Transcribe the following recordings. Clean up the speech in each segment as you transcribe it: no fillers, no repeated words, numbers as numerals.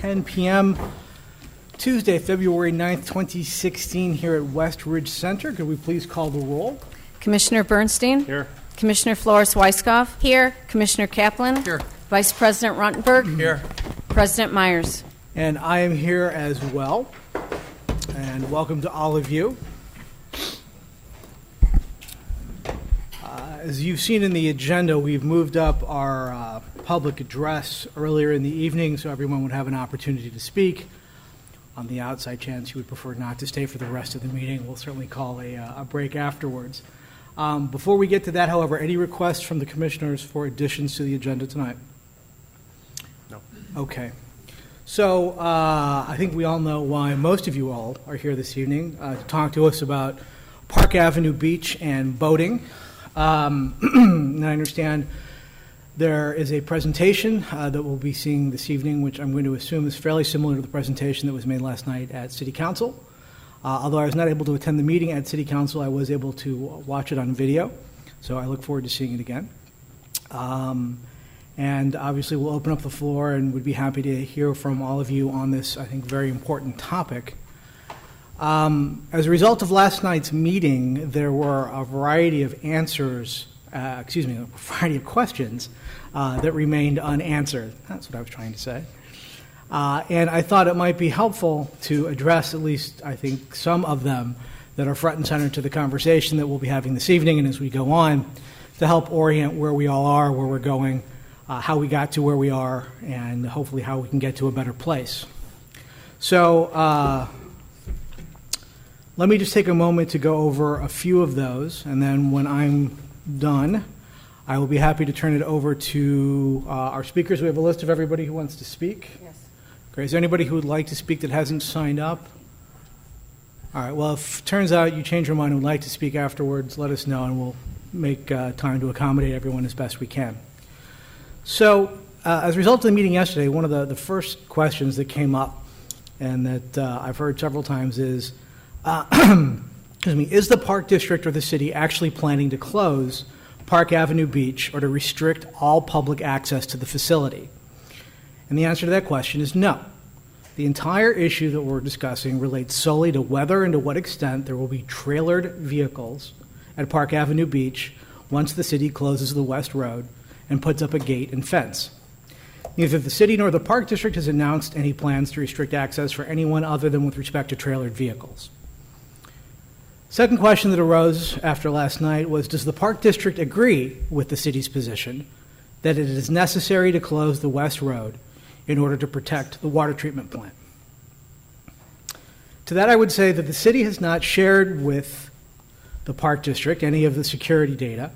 10 p.m. Tuesday, February 9th, 2016, here at West Ridge Center. Could we please call the roll? Commissioner Bernstein? Here. Commissioner Flores-Weiskopf? Here. Commissioner Kaplan? Here. Vice President Runtenberg? Here. President Myers? And I am here as well. And welcome to all of you. As you've seen in the agenda, we've moved up our public address earlier in the evening so everyone would have an opportunity to speak. On the outside chance you would prefer not to stay for the rest of the meeting, we'll certainly call a break afterwards. Before we get to that, however, any requests from the commissioners for additions to the agenda tonight? No. Okay. So I think we all know why most of you all are here this evening to talk to us about Park Avenue Beach and boating. And I understand there is a presentation that we'll be seeing this evening, which I'm going to assume is fairly similar to the presentation that was made last night at City Council. Although I was not able to attend the meeting at City Council, I was able to watch it on video, so I look forward to seeing it again. And obviously we'll open up the floor and would be happy to hear from all of you on this, I think, very important topic. As a result of last night's meeting, there were a variety of a variety of questions that remained unanswered. That's what I was trying to say. And I thought it might be helpful to address at least, I think, some of them that are front and center to the conversation that we'll be having this evening and as we go on to help orient where we all are, where we're going, how we got to where we are, and hopefully how we can get to a better place. So let me just take a moment to go over a few of those, and then when I'm done, I will be happy to turn it over to our speakers. We have a list of everybody who wants to speak. Yes. Great. Is there anybody who would like to speak that hasn't signed up? All right. Well, if it turns out you change your mind and would like to speak afterwards, let us know, and we'll make time to accommodate everyone as best we can. So as a result of the meeting yesterday, one of the first questions that came up and that I've heard several times is, is the Park District or the city actually planning to close Park Avenue Beach or to restrict all public access to the facility? And the answer to that question is no. The entire issue that we're discussing relates solely to whether and to what extent there will be trailered vehicles at Park Avenue Beach once the city closes the West Road and puts up a gate and fence. Neither the city nor the Park District has announced any plans to restrict access for anyone other than with respect to trailered vehicles. Second question that arose after last night was, does the Park District agree with the city's position that it is necessary to close the West Road in order to protect the water treatment plant? To that I would say that the city has not shared with the Park District any of the security data,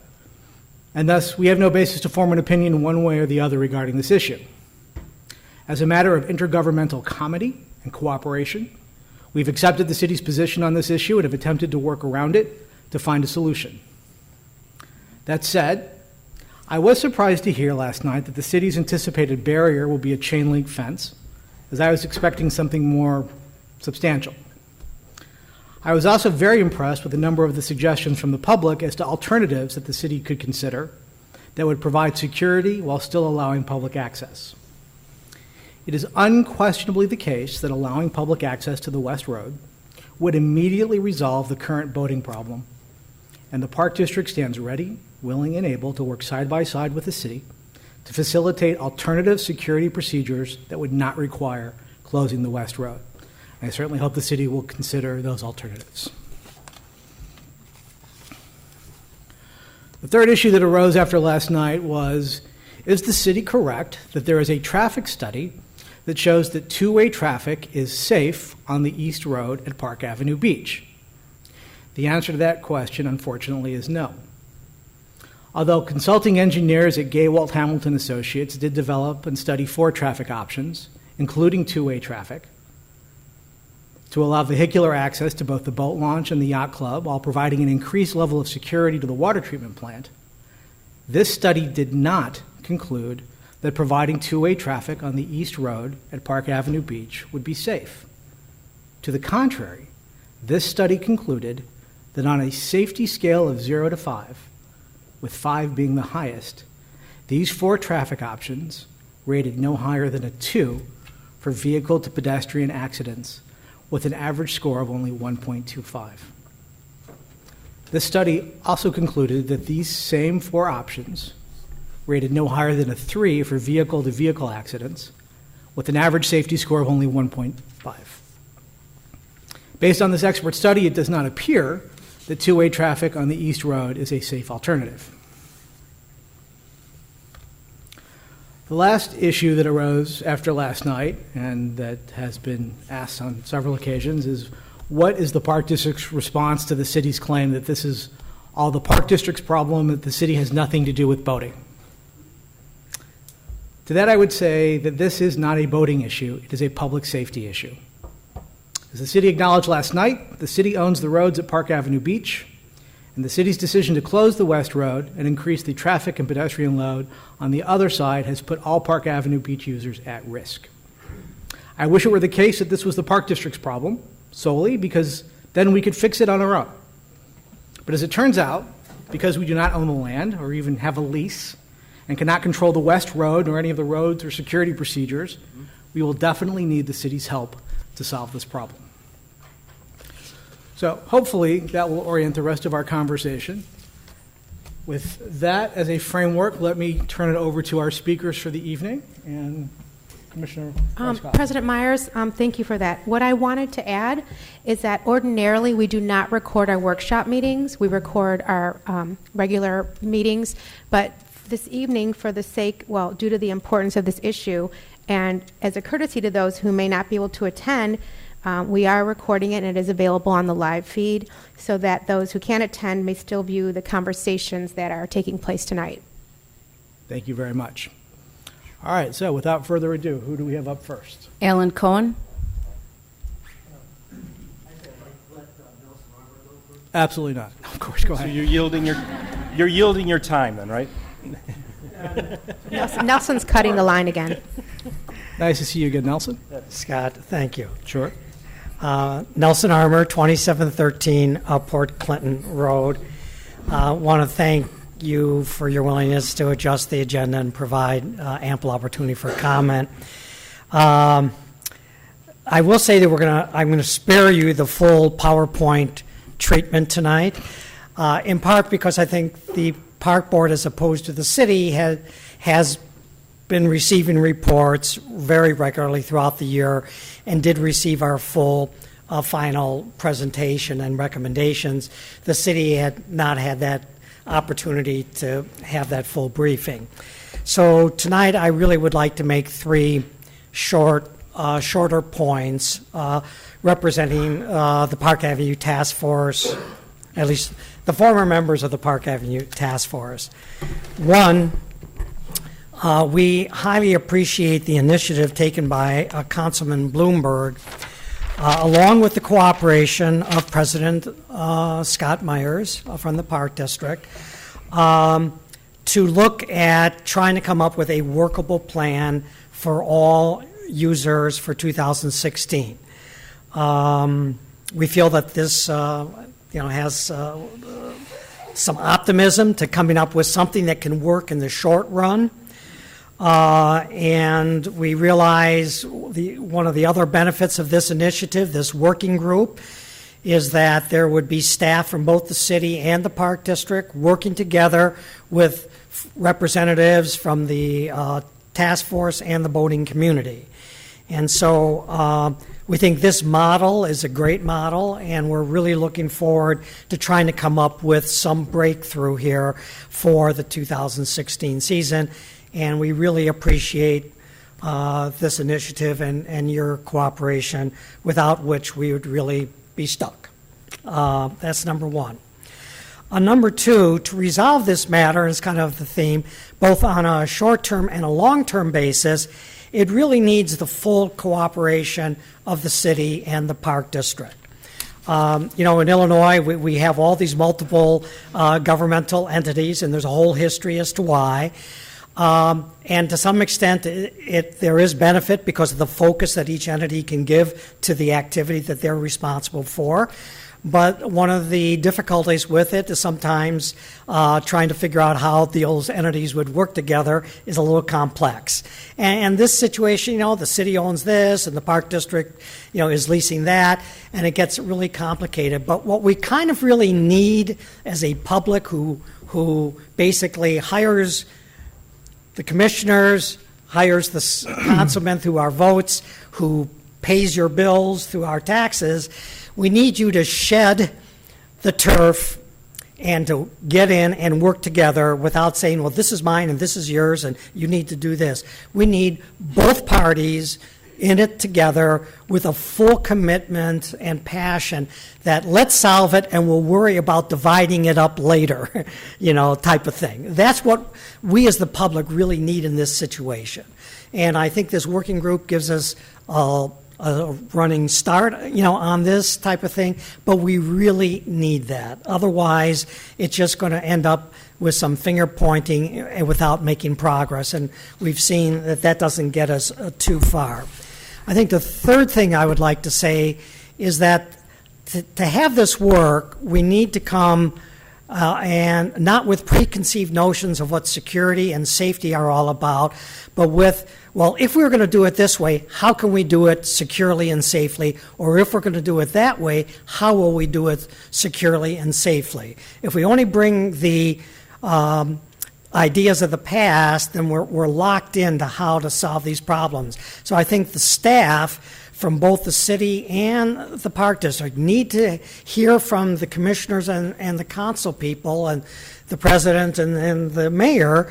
and thus we have no basis to form an opinion one way or the other regarding this issue. As a matter of intergovernmental comity and cooperation, we've accepted the city's position on this issue and have attempted to work around it to find a solution. That said, I was surprised to hear last night that the city's anticipated barrier will be a chain link fence, as I was expecting something more substantial. I was also very impressed with a number of the suggestions from the public as to alternatives that the city could consider that would provide security while still allowing public access. It is unquestionably the case that allowing public access to the West Road would immediately resolve the current boating problem, and the Park District stands ready, willing, and able to work side by side with the city to facilitate alternative security procedures that would not require closing the West Road. I certainly hope the city will consider those alternatives. The third issue that arose after last night was, is the city correct that there is a traffic study that shows that two-way traffic is safe on the East Road at Park Avenue Beach? The answer to that question, unfortunately, is no. Although consulting engineers at Gaywalt Hamilton Associates did develop and study 4 traffic options, including two-way traffic, to allow vehicular access to both the boat launch and the yacht club while providing an increased level of security to the water treatment plant, this study did not conclude that providing two-way traffic on the East Road at Park Avenue Beach would be safe. To the contrary, this study concluded that on a safety scale of 0 to 5, with 5 being the highest, these 4 traffic options, rated no higher than a 2 for vehicle-to-pedestrian accidents with an average score of only 1.25. This study also concluded that these same four options rated no higher than a 3 for vehicle-to-vehicle accidents with an average safety score of only 1.5. Based on this expert study, it does not appear that two-way traffic on the East Road is a safe alternative. The last issue that arose after last night, and that has been asked on several occasions, is what is the Park District's response to the city's claim that this is all the Park District's problem, that the city has nothing to do with boating? To that, I would say that this is not a boating issue, it is a public safety issue. As the city acknowledged last night, the city owns the roads at Park Avenue Beach, and the city's decision to close the West Road and increase the traffic and pedestrian load on the other side has put all Park Avenue Beach users at risk. I wish it were the case that this was the Park District's problem solely, because then we could fix it on our own. But as it turns out, because we do not own the land or even have a lease and cannot control the West Road nor any of the roads or security procedures, we will definitely need the city's help to solve this problem. So hopefully that will orient the rest of our conversation. With that as a framework, let me turn it over to our speakers for the evening. And Commissioner Scott. President Myers, thank you for that. What I wanted to add is that ordinarily we do not record our workshop meetings. We record our regular meetings. But this evening, for the sake, well, due to the importance of this issue, and as a courtesy to those who may not be able to attend, we are recording it, and it is available on the live feed so that those who can't attend may still view the conversations that are taking place tonight. Thank you very much. All right, so without further ado, who do we have up first? Alan Cohen. Absolutely not. Of course, go So ahead. you're yielding your time then, right? Nelson's cutting the line again. Nice to see you again, Nelson. Scott, thank you. Sure. Nelson Armour, 2713 Port Clinton Road. Want to thank you for your willingness to adjust the agenda and provide ample opportunity for comment. I will say that I'm going to spare you the full PowerPoint treatment tonight, in part because I think the Park Board, as opposed to the city, has been receiving reports very regularly throughout the year and did receive our full final presentation and recommendations. The city had not had that opportunity to have that full briefing. So tonight I really would like to make three shorter points representing the Park Avenue Task Force, at least the former members of the Park Avenue Task Force. One, we highly appreciate the initiative taken by Councilman Bloomberg, along with the cooperation of President Scott Myers from the Park District, to look at trying to come up with a workable plan for all users for 2016. We feel that this has some optimism to coming up with something that can work in the short run. And we realize one of the other benefits of this initiative, this working group, is that there would be staff from both the city and the Park District working together with representatives from the task force and the boating community. And so we think this model is a great model, and we're really looking forward to trying to come up with some breakthrough here for the 2016 season. And we really appreciate this initiative and your cooperation, without which we would really be stuck. That's number one. Number two, to resolve this matter, is kind of the theme, both on a short-term and a long-term basis, it really needs the full cooperation of the city and the Park District. In Illinois, we have all these multiple governmental entities, and there's a whole history as to why. And to some extent, there is benefit because of the focus that each entity can give to the activity that they're responsible for. but one of the difficulties with it is sometimes trying to figure out how those entities would work together is a little complex. And this situation, the city owns this and the park district, is leasing that, and it gets really complicated. But what we kind of really need as a public who basically hires the commissioners, hires the councilmen through our votes, who pays your bills through our taxes, we need you to shed the turf and to get in and work together without saying, well, this is mine and this is yours and you need to do this. We need both parties in it together with a full commitment and passion that let's solve it and we'll worry about dividing it up later, type of thing. That's what we as the public really need in this situation. And I think this working group gives us a running start, on this type of thing, but we really need that. Otherwise, it's just going to end up with some finger pointing without making progress, and we've seen that doesn't get us too far. I think the third thing I would like to say is that to have this work, we need to come and not with preconceived notions of what security and safety are all about, but with, well, if we're going to do it this way, how can we do it securely and safely? Or if we're going to do it that way, how will we do it securely and safely? If we only bring the ideas of the past, then we're locked into how to solve these problems. So I think the staff from both the city and the park district need to hear from the commissioners and the council people and the president and the mayor.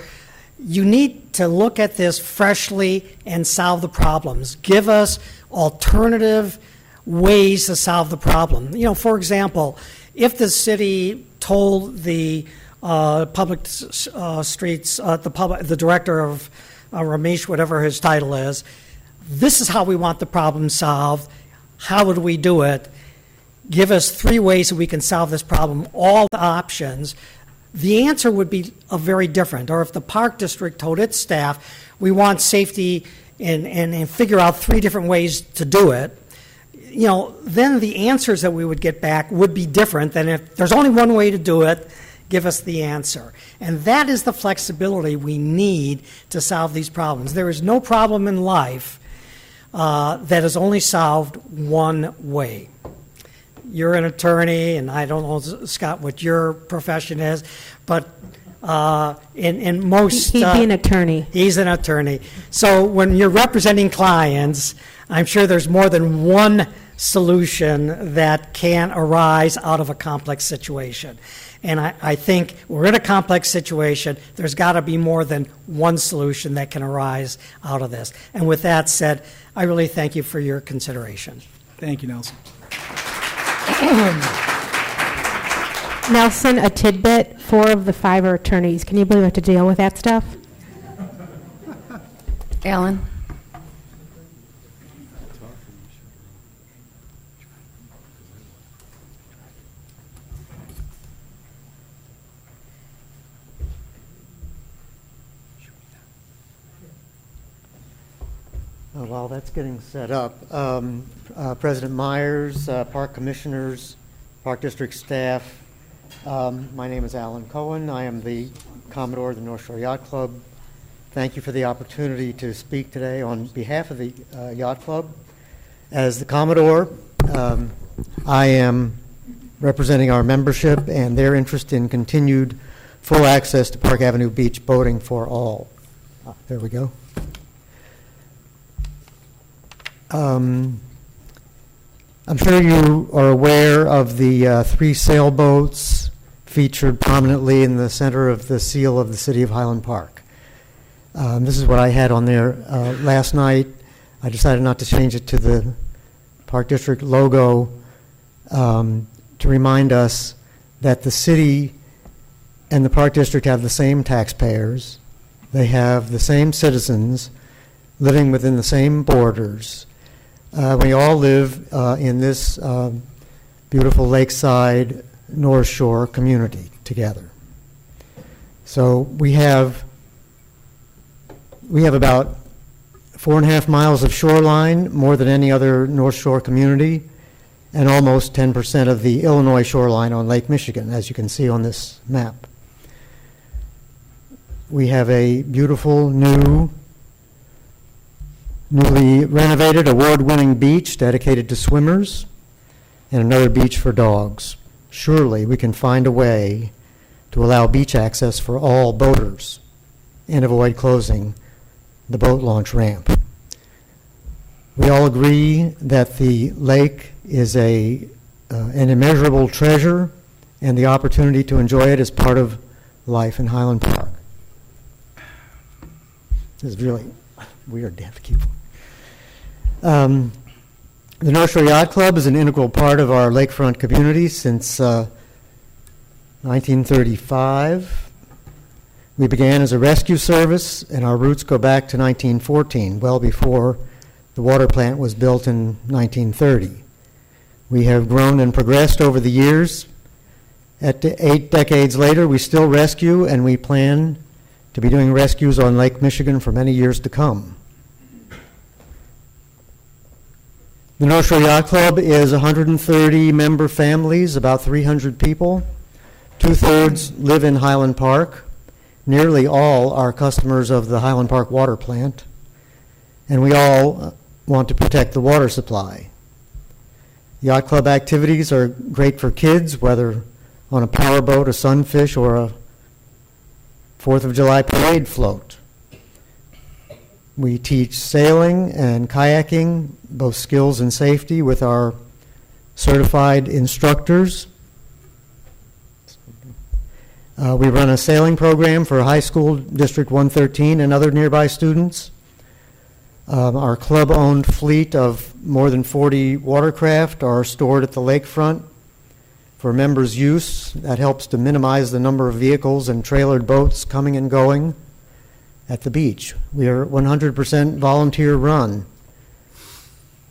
You need to look at this freshly and solve the problems. Give us alternative ways to solve the problem. For example, if the city told the public streets, the director of Ramesh, whatever his title is, this is how we want the problem solved. How would we do it? Give us 3 ways that we can solve this problem, all the options. The answer would be very different. Or if the park district told its staff, we want safety and figure out 3 different ways to do it, then the answers that we would get back would be different than if there's only one way to do it, give us the answer. And that is the flexibility we need to solve these problems. There is no problem in life that is only solved one way. You're an attorney, and I don't know, Scott, what your profession is, but in most... He'd be an attorney. He's an attorney. So when you're representing clients, I'm sure there's more than one solution that can arise out of a complex situation. And I think we're in a complex situation. There's got to be more than one solution that can arise out of this. And with that said, I really thank you for your consideration. Thank you, Nelson. Nelson, a tidbit, 4 of the 5 are attorneys. Can you believe I have to deal with that stuff? Alan? While that's getting set up, President Myers, Park Commissioners, Park District staff, my name is Alan Cohen. I am the Commodore of the North Shore Yacht Club. Thank you for the opportunity to speak today on behalf of the Yacht Club. As the Commodore, I am representing our membership and their interest in continued full access to Park Avenue Beach boating for all. There we go. I'm sure you are aware of the 3 sailboats featured prominently in the center of the seal of the city of Highland Park. This is what I had on there last night. I decided not to change it to the Park District logo to remind us that the city and the Park District have the same taxpayers. They have the same citizens living within the same borders. We all live in this beautiful lakeside North Shore community together. So we have about 4.5 miles of shoreline, more than any other North Shore community, and almost 10% of the Illinois shoreline on Lake Michigan, as you can see on this map. We have a beautiful, newly renovated, award-winning beach dedicated to swimmers, and another beach for dogs. Surely we can find a way to allow beach access for all boaters and avoid closing the boat launch ramp. We all agree that the lake is an immeasurable treasure, and the opportunity to enjoy it is part of life in Highland Park. This is really weird to have to keep. The North Shore Yacht Club is an integral part of our lakefront community since 1935. We began as a rescue service, and our roots go back to 1914, well before the water plant was built in 1930. We have grown and progressed over the years. 8 decades later, we still rescue, and we plan to be doing rescues on Lake Michigan for many years to come. The North Shore Yacht Club is 130 member families, about 300 people. 2/3 live in Highland Park. Nearly all are customers of the Highland Park water plant, and we all want to protect the water supply. Yacht Club activities are great for kids, whether on a powerboat, a sunfish, or a 4th of July parade float. We teach sailing and kayaking, both skills and safety, with our certified instructors. We run a sailing program for High School District 113 and other nearby students. Our club-owned fleet of more than 40 watercraft are stored at the lakefront for members' use. That helps to minimize the number of vehicles and trailered boats coming and going at the beach. We are 100% volunteer run,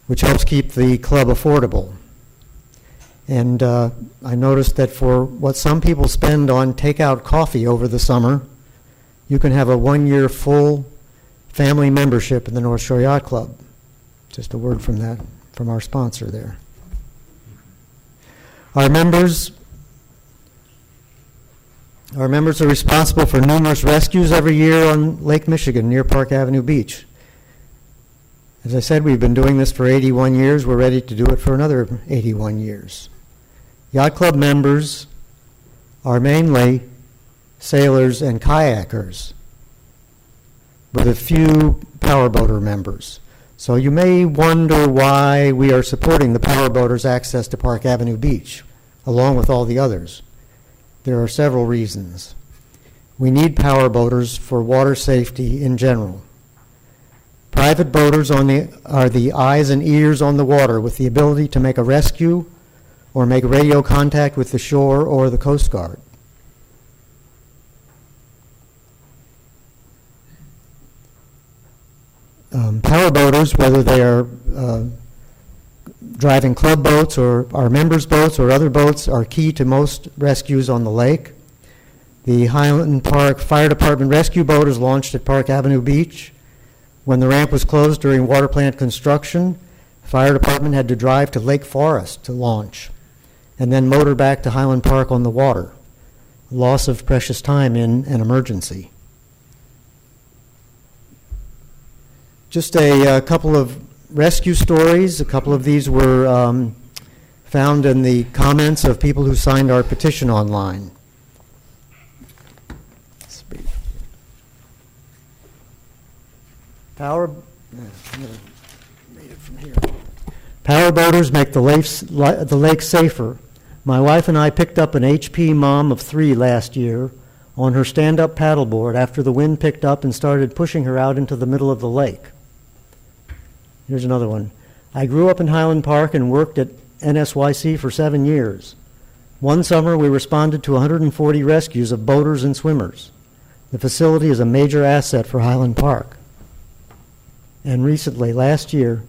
which helps keep the club affordable. And I noticed that for what some people spend on takeout coffee over the summer, you can have a 1-year full family membership in the North Shore Yacht Club. Just a word from our sponsor there. Our members are responsible for numerous rescues every year on Lake Michigan near Park Avenue Beach. As I said, we've been doing this for 81 years. We're ready to do it for another 81 years. Yacht Club members are mainly sailors and kayakers, with a few powerboater members. So you may wonder why we are supporting the powerboaters' access to Park Avenue Beach, along with all the others. There are several reasons. We need powerboaters for water safety in general. Private boaters are the eyes and ears on the water, with the ability to make a rescue or make radio contact with the shore or the Coast Guard. Powerboaters, whether they are driving club boats or our members' boats or other boats, are key to most rescues on the lake. The Highland Park Fire Department rescue boat is launched at Park Avenue Beach. When the ramp was closed during water plant construction, the fire department had to drive to Lake Forest to launch and then motor back to Highland Park on the water. Loss of precious time in an emergency. Just a couple of rescue stories. A couple of these were found in the comments of people who signed our petition online. Power boaters make the lake safer. My wife and I picked up an HP mom of 3 last year on her stand-up paddleboard after the wind picked up and started pushing her out into the middle of the lake. Here's another one. I grew up in Highland Park and worked at NSYC for 7 years. One summer, we responded to 140 rescues of boaters and swimmers. The facility is a major asset for Highland Park. And recently, last year,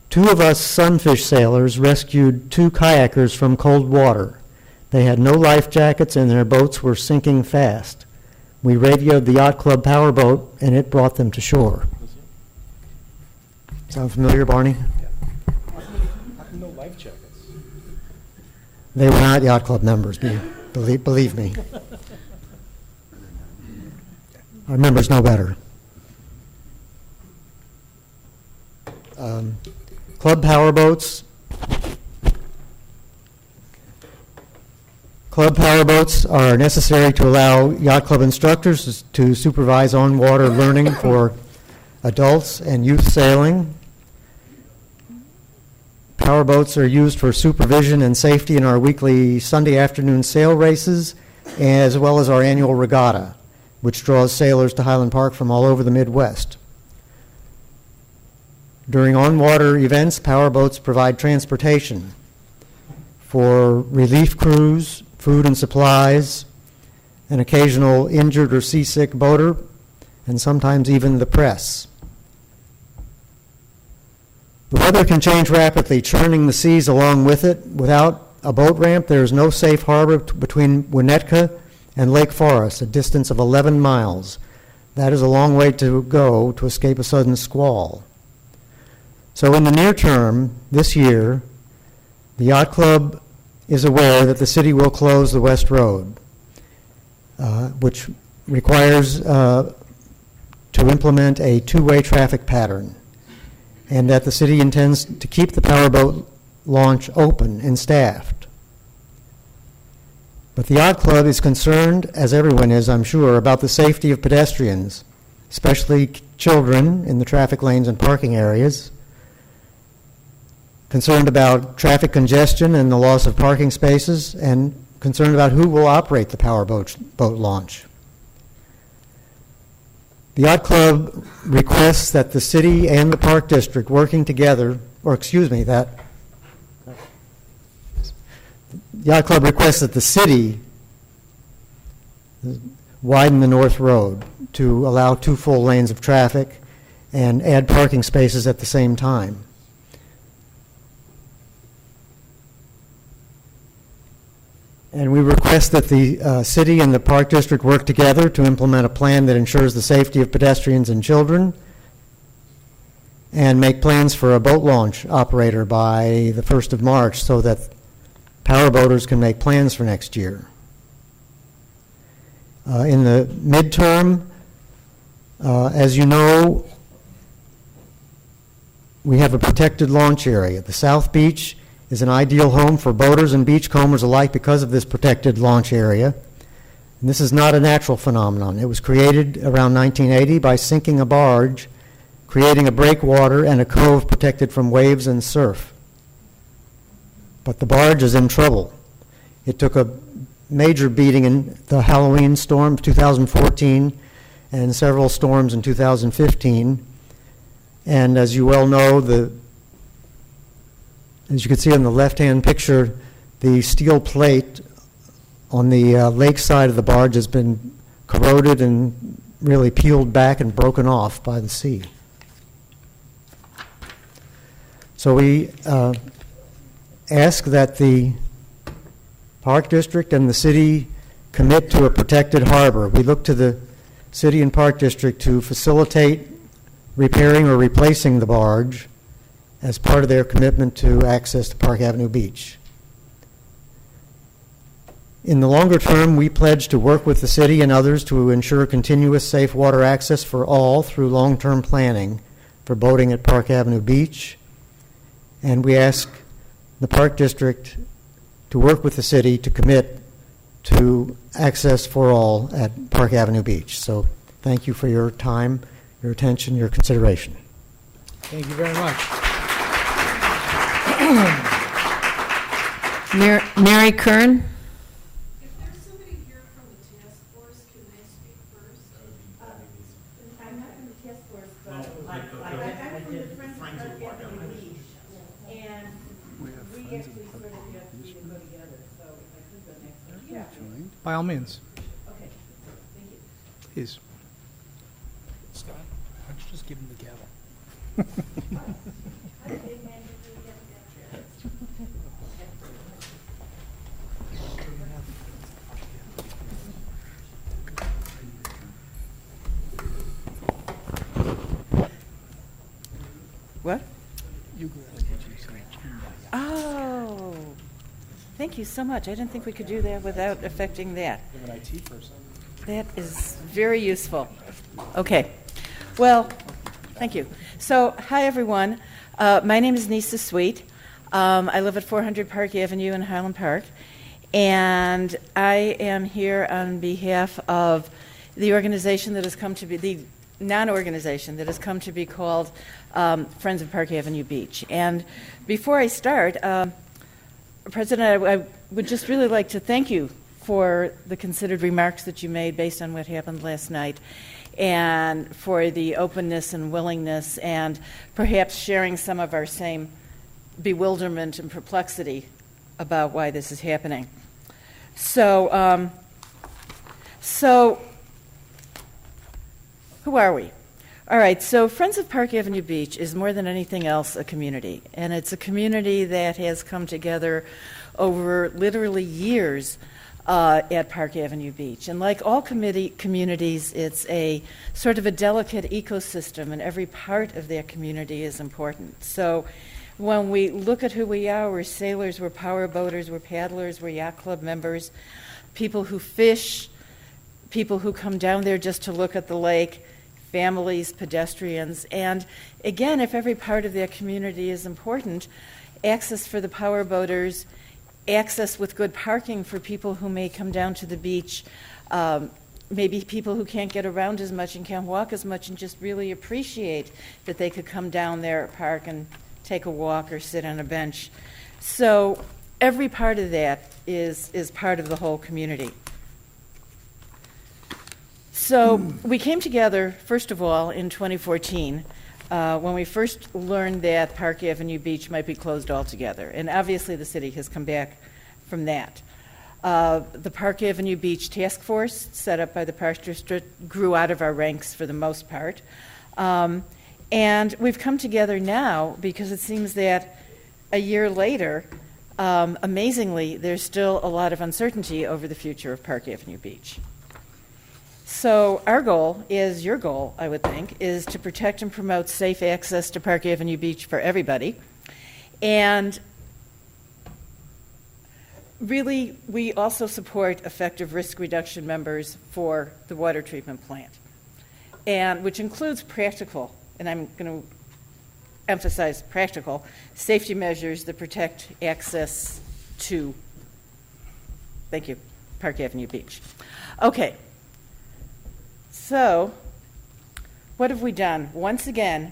2 of us sunfish sailors rescued 2 kayakers from cold water. They had no life jackets and their boats were sinking fast. We radioed the Yacht Club powerboat and it brought them to shore. Sound familiar, Barney? No life jackets. They were not yacht club members, believe me. Our members know better. Club powerboats. Club powerboats are necessary to allow yacht club instructors to supervise on-water learning for adults and youth sailing. Powerboats are used for supervision and safety in our weekly Sunday afternoon sail races, as well as our annual regatta, which draws sailors to Highland Park from all over the Midwest. During on-water events, powerboats provide transportation for relief crews, food and supplies, an occasional injured or seasick boater, and sometimes even the press. The weather can change rapidly, churning the seas along with it. Without a boat ramp, there is no safe harbor between Winnetka and Lake Forest, a distance of 11 miles. That is a long way to go to escape a sudden squall. So in the near term, this year, the Yacht Club is aware that the city will close the West Road, which requires to implement a two-way traffic pattern, and that the city intends to keep the powerboat launch open and staffed. But the Yacht Club is concerned, as everyone is, I'm sure, about the safety of pedestrians, especially children in the traffic lanes and parking areas, concerned about traffic congestion and the loss of parking spaces, and concerned about who will operate the powerboat launch. The Yacht Club requests that the city and the Park District working together, the Yacht Club requests that the city widen the North Road to allow 2 full lanes of traffic and add parking spaces at the same time. And we request that the city and the Park District work together to implement a plan that ensures the safety of pedestrians and children, and make plans for a boat launch operator by the 1st of March so that powerboaters can make plans for next year. In the midterm, as you know, we have a protected launch area. The South Beach is an ideal home for boaters and beachcombers alike because of this protected launch area. And this is not a natural phenomenon. It was created around 1980 by sinking a barge, creating a breakwater and a cove protected from waves and surf. But the barge is in trouble. It took a major beating in the Halloween storm of 2014 and several storms in 2015. And as you well know, as you can see on the left-hand picture, the steel plate on the lake side of the barge has been corroded and really peeled back and broken off by the sea. So we ask that the Park District and the city commit to a protected harbor. We look to the city and Park District to facilitate repairing or replacing the barge as part of their commitment to access to Park Avenue Beach. In the longer term, we pledge to work with the city and others to ensure continuous safe water access for all through long-term planning for boating at Park Avenue Beach. And we ask the Park District to work with the city to commit to access for all at Park Avenue Beach. So thank you for your time, your attention, your consideration. Thank you very much. Mary Kern. If there's somebody here from the task force, can they speak first? I'm not from the task force, but I'm from the Friends of Park Avenue Beach. And we actually sort of have to go together, so if I could go next time. Yeah. By all means, Okay, thank you. please. Scott, why don't you just give him the gavel? What? You go ahead. Oh, thank you so much. I didn't think we could do that without affecting that. An IT person. That is very useful. Okay. Well, thank you. So, hi, everyone. My name is Nisa Sweet. I live at 400 Park Avenue in Highland Park. And I am here on behalf of the organization that has come to be, the non-organization that has come to be called Friends of Park Avenue Beach. And before I start, President, I would just really like to thank you for the considered remarks that you made based on what happened last night, and for the openness and willingness, and perhaps sharing some of our same bewilderment and perplexity about why this is happening. So who are we? All right, so Friends of Park Avenue Beach is more than anything else a community, and it's a community that has come together over literally years at Park Avenue Beach. And like all communities, it's a sort of a delicate ecosystem, and every part of that community is important. So when we look at who we are, we're sailors, we're power boaters, we're paddlers, we're yacht club members, people who fish, people who come down there just to look at the lake, families, pedestrians. And again, if every part of that community is important, access for the power boaters, access with good parking for people who may come down to the beach, maybe people who can't get around as much and can't walk as much and just really appreciate that they could come down there, park, and take a walk or sit on a bench. So every part of that is part of the whole community. So we came together, first of all, in 2014, when we first learned that Park Avenue Beach might be closed altogether. And obviously the city has come back from that. The Park Avenue Beach Task Force, set up by the Park District, grew out of our ranks for the most part. And we've come together now because it seems that a year later, amazingly, there's still a lot of uncertainty over the future of Park Avenue Beach. So our goal is, your goal, I would think, is to protect and promote safe access to Park Avenue Beach for everybody. And really, we also support effective risk reduction measures for the water treatment plant, and which includes practical, and I'm going to emphasize practical, safety measures that protect access to, thank you, Park Avenue Beach. Okay. So, what have we done? Once again,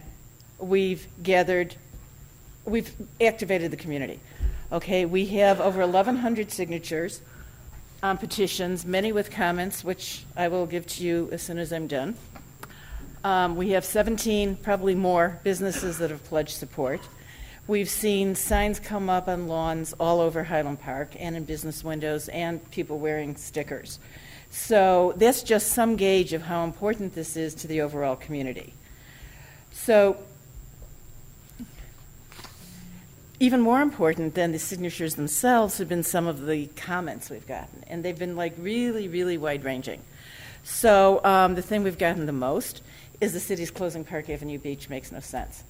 we've activated the community. Okay, we have over 1,100 signatures on petitions, many with comments, which I will give to you as soon as I'm done. We have 17, probably more, businesses that have pledged support. We've seen signs come up on lawns all over Highland Park and in business windows, and people wearing stickers. So that's just some gauge of how important this is to the overall community. So even more important than the signatures themselves have been some of the comments we've gotten, and they've been like really, really wide-ranging. So the thing we've gotten the most is the city's closing Park Avenue Beach makes no sense.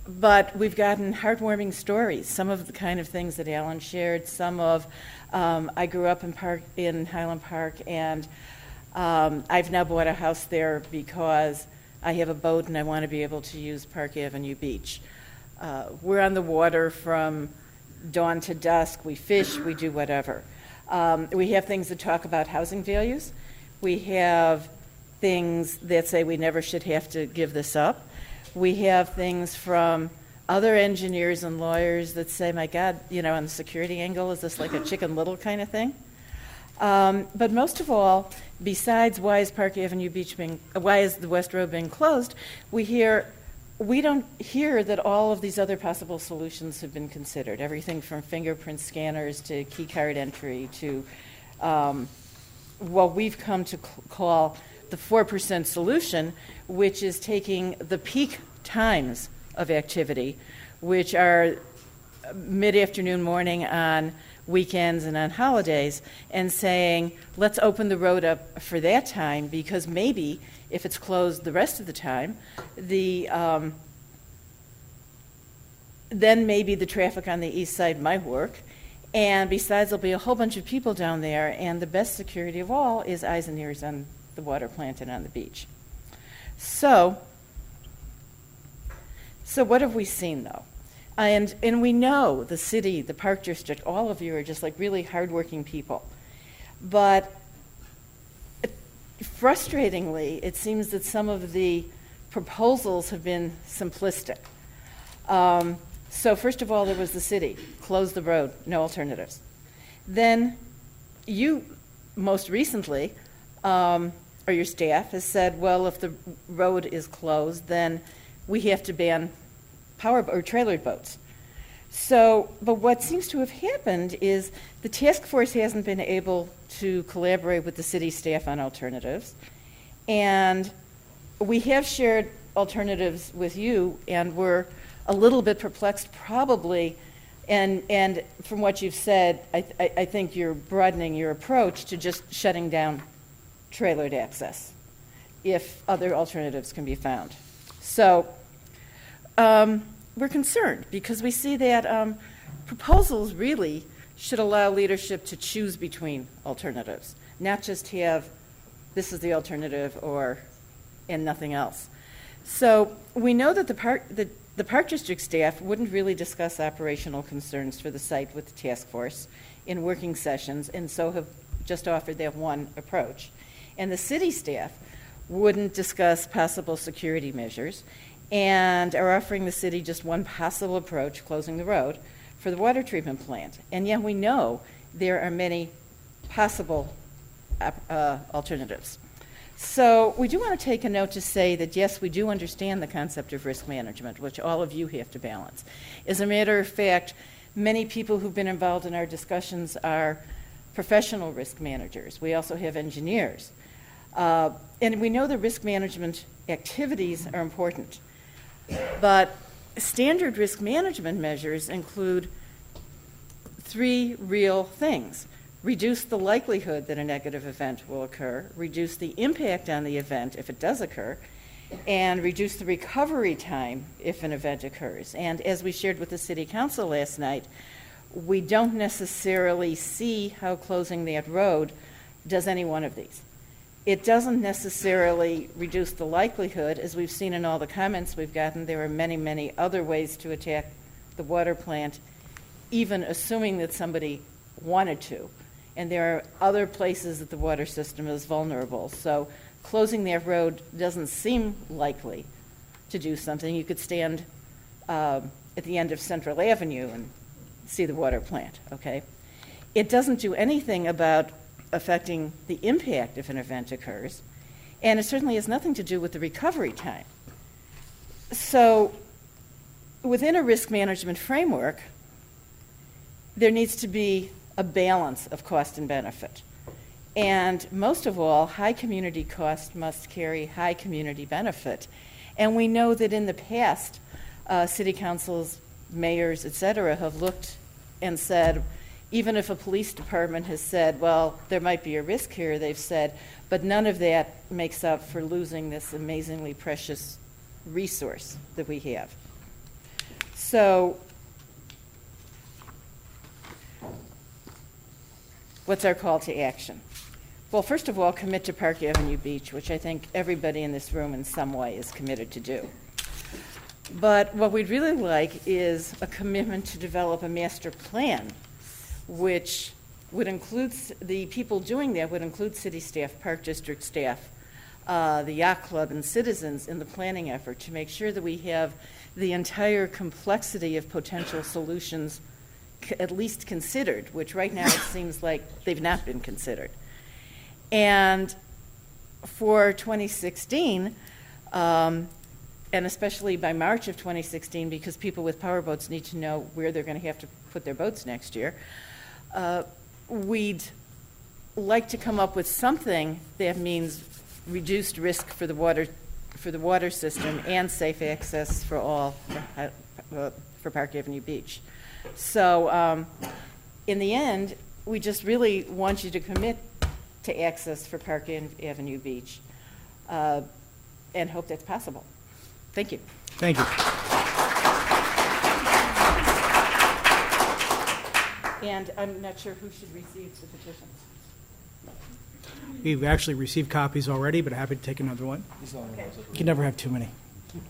But we've gotten heartwarming stories, some of the kind of things that Alan shared, some of, I grew up in Highland Park, and I've now bought a house there because I have a boat and I want to be able to use Park Avenue Beach. We're on the water from dawn to dusk. We fish, we do whatever. We have things that talk about housing values. We have things that say we never should have to give this up. We have things from other engineers and lawyers that say, my God, you know, on the security angle, is this like a Chicken Little kind of thing? But most of all, besides why is the West Road being closed, we don't hear that all of these other possible solutions have been considered. Everything from fingerprint scanners to key card entry to what we've come to call the 4% solution, which is taking the peak times of activity, which are mid-afternoon, morning, on weekends and on holidays, and saying, let's open the road up for that time, because maybe if it's closed the rest of the time, the then maybe the traffic on the east side might work. And besides, there'll be a whole bunch of people down there, and the best security of all is eyes and ears on the water plant and on the beach. So what have we seen, though? And we know the city, the Park District, all of you are just like really hardworking people. But frustratingly, it seems that some of the proposals have been simplistic. So first of all, there was the city, close the road, no alternatives. Then you, most recently, or your staff has said, well, if the road is closed, then we have to ban power or trailered boats. So, but what seems to have happened is the task force hasn't been able to collaborate with the city staff on alternatives, and we have shared alternatives with you, and we're a little bit perplexed probably, and from what you've said, I think you're broadening your approach to just shutting down trailered access if other alternatives can be found. So we're concerned because we see that proposals really should allow leadership to choose between alternatives, not just have this is the alternative and nothing else. So we know that the Park District staff wouldn't really discuss operational concerns for the site with the task force in working sessions, and so have just offered that one approach. And the city staff wouldn't discuss possible security measures and are offering the city just one possible approach, closing the road, for the water treatment plant. And yet we know there are many possible alternatives. So we do want to take a note to say that, yes, we do understand the concept of risk management, which all of you have to balance. As a matter of fact, many people who've been involved in our discussions are professional risk managers. We also have engineers. And we know the risk management activities are important. But standard risk management measures include three real things. Reduce the likelihood that a negative event will occur, reduce the impact on the event if it does occur, and reduce the recovery time if an event occurs. And as we shared with the City Council last night, we don't necessarily see how closing that road does any one of these. It doesn't necessarily reduce the likelihood. As we've seen in all the comments we've gotten, there are many, many other ways to attack the water plant, even assuming that somebody wanted to. And there are other places that the water system is vulnerable. So closing that road doesn't seem likely to do something. You could stand at the end of Central Avenue and see the water plant, okay? It doesn't do anything about affecting the impact if an event occurs, and it certainly has nothing to do with the recovery time. So within a risk management framework, there needs to be a balance of cost and benefit. And most of all, high community cost must carry high community benefit. And we know that in the past, city councils, mayors, et cetera, have looked and said, even if a police department has said, well, there might be a risk here, they've said, but none of that makes up for losing this amazingly precious resource that we have. So what's our call to action? Well, first of all, commit to Park Avenue Beach, which I think everybody in this room in some way is committed to do. But what we'd really like is a commitment to develop a master plan, which would include, the people doing that would include city staff, Park District staff, the yacht club, and citizens in the planning effort to make sure that we have the entire complexity of potential solutions at least considered, which right now it seems like they've not been considered. And for 2016, and especially by March of 2016, because people with powerboats need to know where they're going to have to put their boats next year, we'd like to come up with something that means reduced risk for the water system and safe access for all for Park Avenue Beach. So in the end, we just really want you to commit to access for Park Avenue Beach and hope that's possible. Thank you. Thank you. And I'm not sure who should receive the petitions. We've actually received copies already, but happy to take another one. You can never have too many.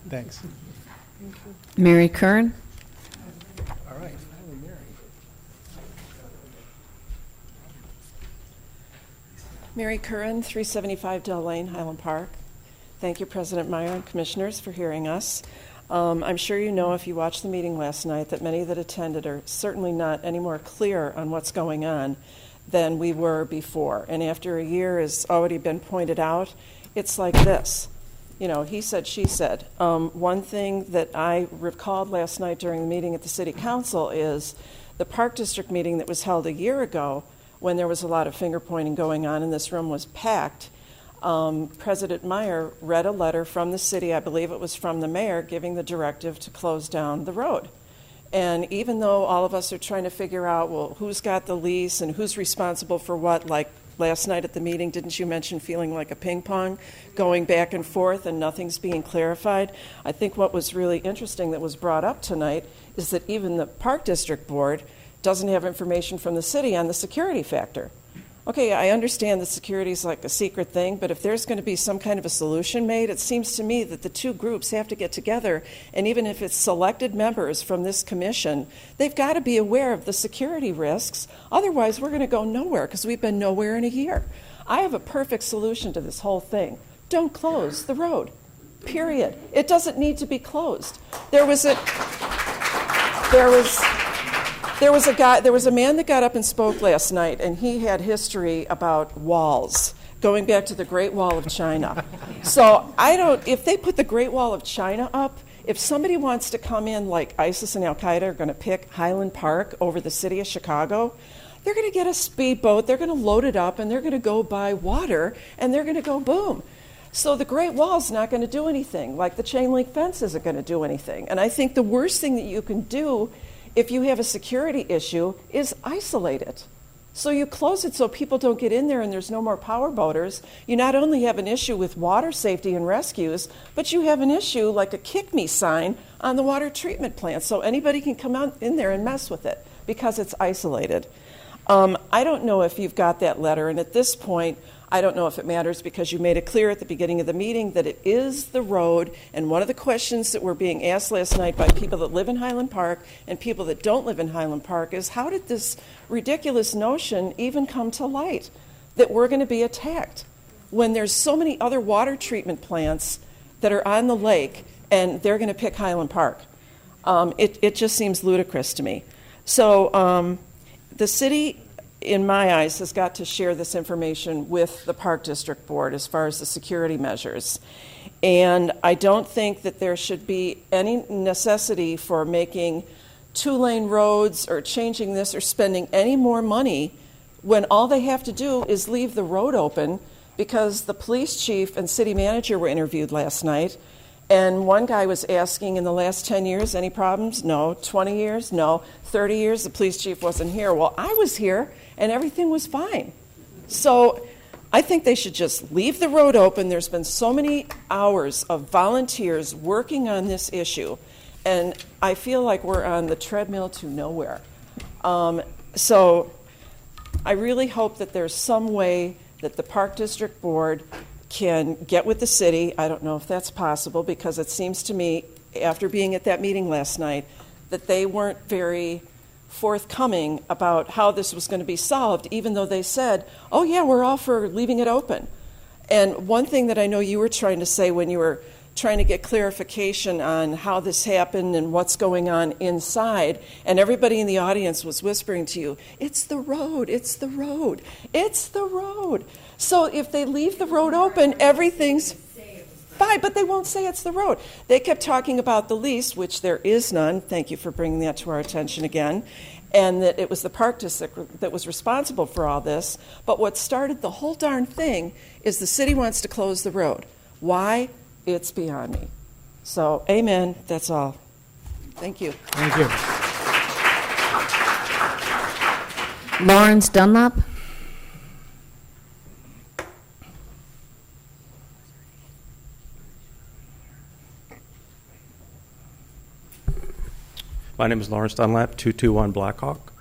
Thanks. Mary Curran. All right. Mary Curran, 375 Dell Lane, Highland Park. Thank you, President Meyer and Commissioners, for hearing us. I'm sure you know, if you watched the meeting last night, that many that attended are certainly not any more clear on what's going on than we were before. And after a year, as already been pointed out, it's like this. You know, he said, she said. One thing that I recalled last night during the meeting at the City Council is the Park District meeting that was held a year ago, when there was a lot of finger pointing going on and this room was packed. President Meyer read a letter from the city, I believe it was from the mayor, giving the directive to close down the road. And even though all of us are trying to figure out, well, who's got the lease and who's responsible for what, like last night at the meeting, didn't you mention feeling like a ping pong, going back and forth and nothing's being clarified? I think what was really interesting that was brought up tonight is that even the Park District Board doesn't have information from the city on the security factor. Okay, I understand that security is like a secret thing, but if there's going to be some kind of a solution made, it seems to me that the two groups have to get together, and even if it's selected members from this commission, they've got to be aware of the security risks. Otherwise, we're going to go nowhere, because we've been nowhere in a year. I have a perfect solution to this whole thing. Don't close the road, period. It doesn't need to be closed. There was a man that got up and spoke last night, and he had history about walls, going back to the Great Wall of China. So if they put the Great Wall of China up, if somebody wants to come in like ISIS and Al-Qaeda are going to pick Highland Park over the city of Chicago, they're going to get a speedboat, they're going to load it up, and they're going to go by water, and they're going to go boom. So the Great Wall's not going to do anything, like the chain link fence isn't going to do anything. And I think the worst thing that you can do if you have a security issue is isolate it. So you close it so people don't get in there and there's no more power boaters. You not only have an issue with water safety and rescues, but you have an issue like a kick me sign on the water treatment plant so anybody can come out in there and mess with it because it's isolated. I don't know if you've got that letter, and at this point, I don't know if it matters because you made it clear at the beginning of the meeting that it is the road, and one of the questions that were being asked last night by people that live in Highland Park and people that don't live in Highland Park is, how did this ridiculous notion even come to light that we're going to be attacked when there's so many other water treatment plants that are on the lake and they're going to pick Highland Park? It just seems ludicrous to me. So the city, in my eyes, has got to share this information with the Park District Board as far as the security measures. And I don't think that there should be any necessity for making two-lane roads or changing this or spending any more money when all they have to do is leave the road open, because the police chief and city manager were interviewed last night. And one guy was asking, in the last 10 years, any problems? No. 20 years? No. 30 years, the police chief wasn't here. Well, I was here, and everything was fine. So I think they should just leave the road open. There's been so many hours of volunteers working on this issue, and I feel like we're on the treadmill to nowhere. So I really hope that there's some way that the Park District Board can get with the city. I don't know if that's possible, because it seems to me, after being at that meeting last night, that they weren't very forthcoming about how this was going to be solved, even though they said, oh yeah, we're all for leaving it open. And one thing that I know you were trying to say when you were trying to get clarification on how this happened and what's going on inside, and everybody in the audience was whispering to you, it's the road, it's the road, it's the road. So if they leave the road open, everything's fine, but they won't say it's the road. They kept talking about the lease, which there is none. Thank you for bringing that to our attention again. And that it was the Park District that was responsible for all this. But what started the whole darn thing is the city wants to close the road. Why? It's beyond me. So, amen. That's all. Thank you. Thank you. Lawrence Dunlop. My name is Lawrence Dunlap, 221 Blackhawk.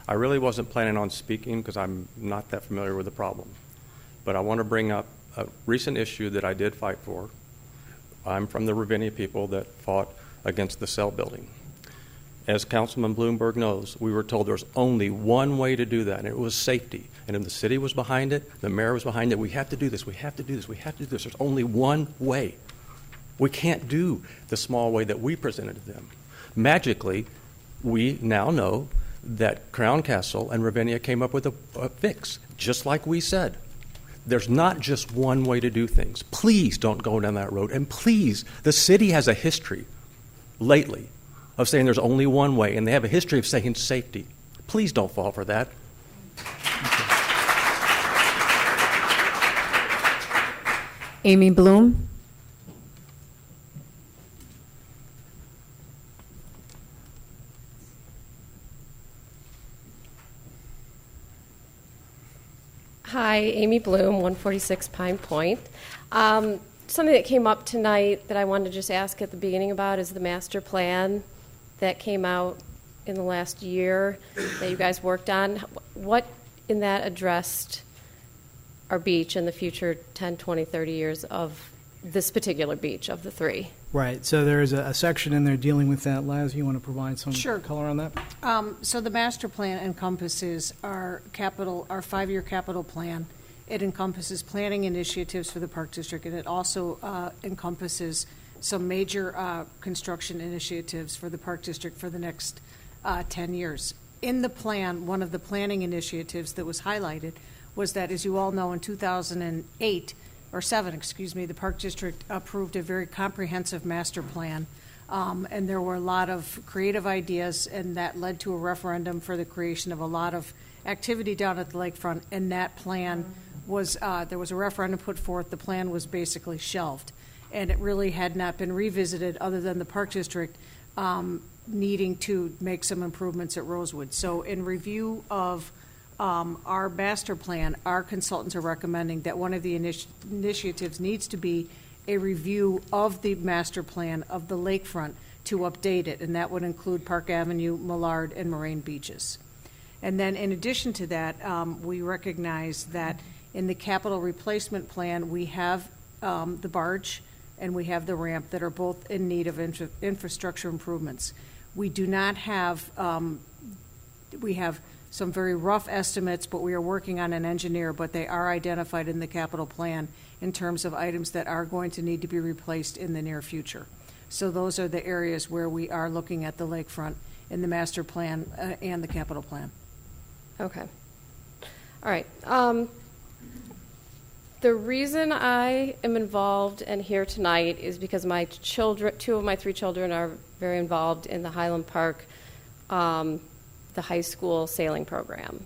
I really wasn't planning on speaking because I'm not that familiar with the problem. But I want to bring up a recent issue that I did fight for. I'm from the Ravinia people that fought against the cell building. As Councilman Bloomberg knows, we were told there's only one way to do that, and it was safety. And if the city was behind it, the mayor was behind it, we have to do this, we have to do this, we have to do this. There's only one way. We can't do the small way that we presented to them. Magically, we now know that Crown Castle and Ravinia came up with a fix, just like we said. There's not just one way to do things. Please don't go down that road. And please, the city has a history lately of saying there's only one way, and they have a history of saying safety. Please don't fall for that. Amy Bloom. Hi, Amy Bloom, 146 Pine Point. Something that came up tonight that I wanted to just ask at the beginning about is the master plan that came out in the last year that you guys worked on. What in that addressed our beach in the future 10, 20, 30 years of this particular beach of the three? Right, so there is a section in there dealing with that. Laz, you want to provide some Sure. color on that? So the master plan encompasses our 5-year capital plan. It encompasses planning initiatives for the Park District, and it also encompasses some major construction initiatives for the Park District for the next 10 years. In the plan, one of the planning initiatives that was highlighted was that, as you all know, in 2008, or 7, excuse me, the Park District approved a very comprehensive master plan, and there were a lot of creative ideas, and that led to a referendum for the creation of a lot of activity down at the lakefront, and that plan was, there was a referendum put forth, the plan was basically shelved, and it really had not been revisited other than the Park District needing to make some improvements at Rosewood. So in review of our master plan, our consultants are recommending that one of the initiatives needs to be a review of the master plan of the lakefront to update it, and that would include Park Avenue, Millard, and Moraine beaches. And then in addition to that, we recognize that in the capital replacement plan, we have the barge and we have the ramp that are both in need of infrastructure improvements. We do not have, we have some very rough estimates, but we are working on an engineer, but they are identified in the capital plan in terms of items that are going to need to be replaced in the near future. So those are the areas where we are looking at the lakefront in the master plan and the capital plan. Okay. All right. The reason I am involved and here tonight is because my children, 2 of my 3 children, are very involved in the Highland Park, the high school sailing program.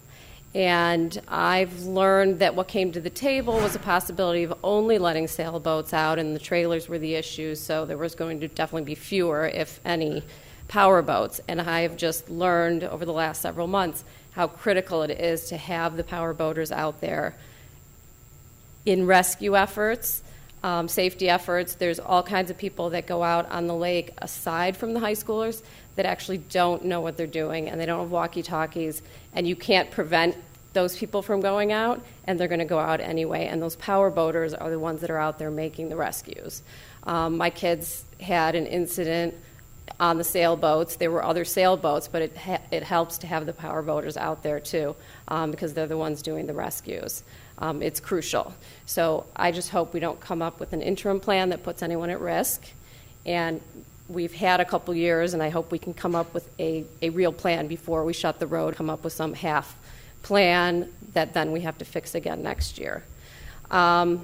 And I've learned that what came to the table was a possibility of only letting sailboats out, and the trailers were the issue, so there was going to definitely be fewer, if any, power boats. And I have just learned over the last several months how critical it is to have the power boaters out there in rescue efforts, safety efforts. There's all kinds of people that go out on the lake aside from the high schoolers that actually don't know what they're doing, and they don't have walkie-talkies, and you can't prevent those people from going out, and they're going to go out anyway, and those power boaters are the ones that are out there making the rescues. My kids had an incident on the sailboats. There were other sailboats, but it helps to have the power boaters out there too, because they're the ones doing the rescues. It's crucial. So I just hope we don't come up with an interim plan that puts anyone at risk. And we've had a couple years, and I hope we can come up with a real plan before we shut the road, come up with some half plan that then we have to fix again next year. I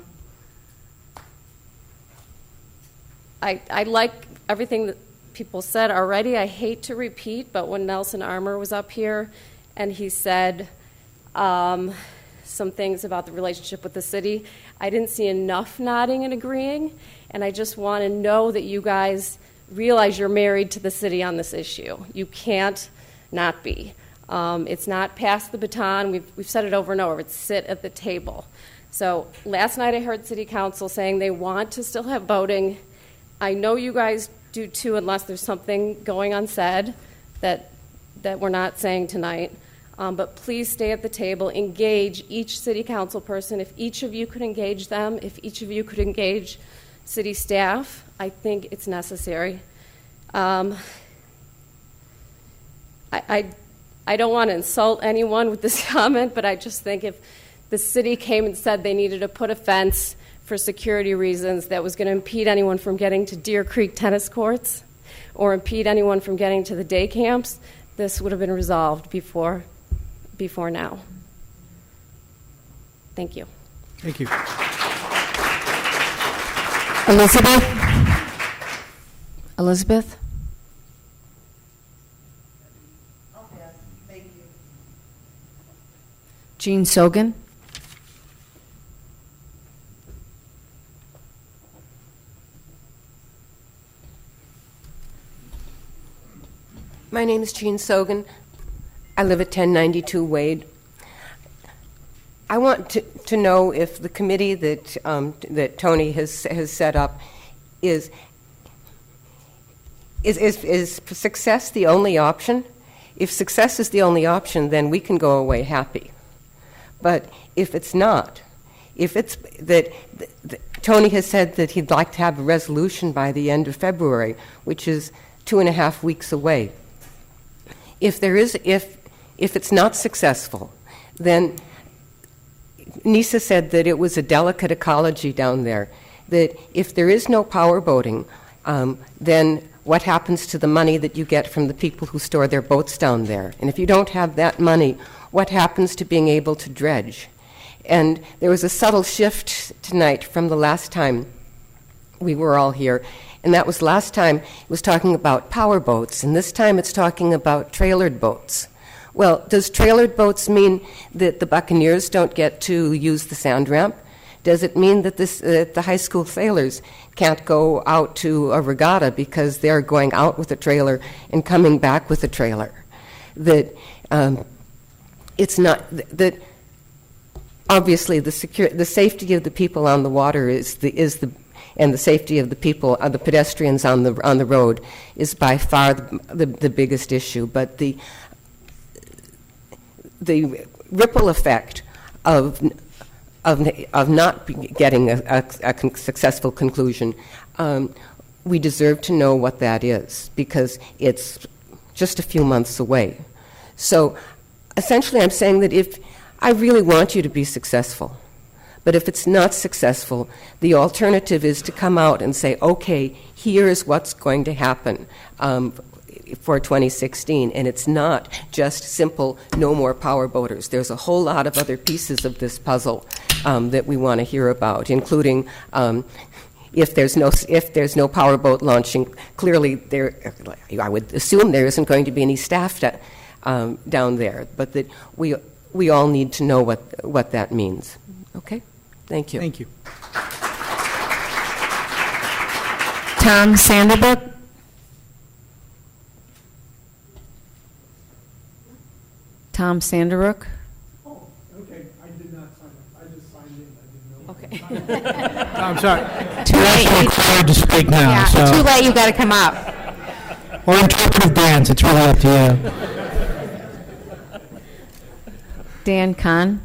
like everything that people said already. I hate to repeat, but when Nelson Armour was up here and he said some things about the relationship with the city, I didn't see enough nodding and agreeing, and I just want to know that you guys realize you're married to the city on this issue. You can't not be. It's not pass the baton. We've said it over and over. It's sit at the table. So last night I heard City Council saying they want to still have boating. I know you guys do too, unless there's something going unsaid that we're not saying tonight. But please stay at the table, engage each city council person. If each of you could engage them, if each of you could engage city staff, I think it's necessary. I don't want to insult anyone with this comment, but I just think if the city came and said they needed to put a fence for security reasons that was going to impede anyone from getting to Deer Creek tennis courts or impede anyone from getting to the day camps, this would have been resolved before now. Thank you. Thank you. Elizabeth? Thank you. Jean Sogan? My name is Jean Sogan. I live at 1092 Wade. I want to know if the committee that Tony has set up is success the only option? If success is the only option, then we can go away happy. But if it's not, if it's that Tony has said that he'd like to have a resolution by the end of February, which is 2.5 weeks away. If it's not successful, then Nisa said that it was a delicate ecology down there, that if there is no power boating, then what happens to the money that you get from the people who store their boats down there? And if you don't have that money, what happens to being able to dredge? And there was a subtle shift tonight from the last time we were all here. And that was last time, it was talking about power boats, and this time it's talking about trailered boats. Well, does trailered boats mean that the Buccaneers don't get to use the sand ramp? Does it mean that the high school sailors can't go out to a regatta because they're going out with a trailer and coming back with a trailer? That it's not that obviously the safety of the people on the water and the safety of the people, the pedestrians on the road, is by far the biggest issue. But the ripple effect of not getting a successful conclusion, we deserve to know what that is, because it's just a few months away. So essentially I'm saying that if I really want you to be successful, but if it's not successful, the alternative is to come out and say, okay, here is what's going to happen for 2016. And it's not just simple, no more power boaters. There's a whole lot of other pieces of this puzzle that we want to hear about, including if there's no power boat launching, clearly I would assume there isn't going to be any staff down there, but that we all need to know what that means. Okay? Thank you. Thank you. Tom Sanderbrook? Tom Sanderbrook? Oh, okay. I did not sign up. I just signed in. I didn't know. Okay. I'm sorry. You're actually required to speak now. Yeah, so. too late, you got to come up. Or interpretive dance. It's really up to you. Dan Kahn?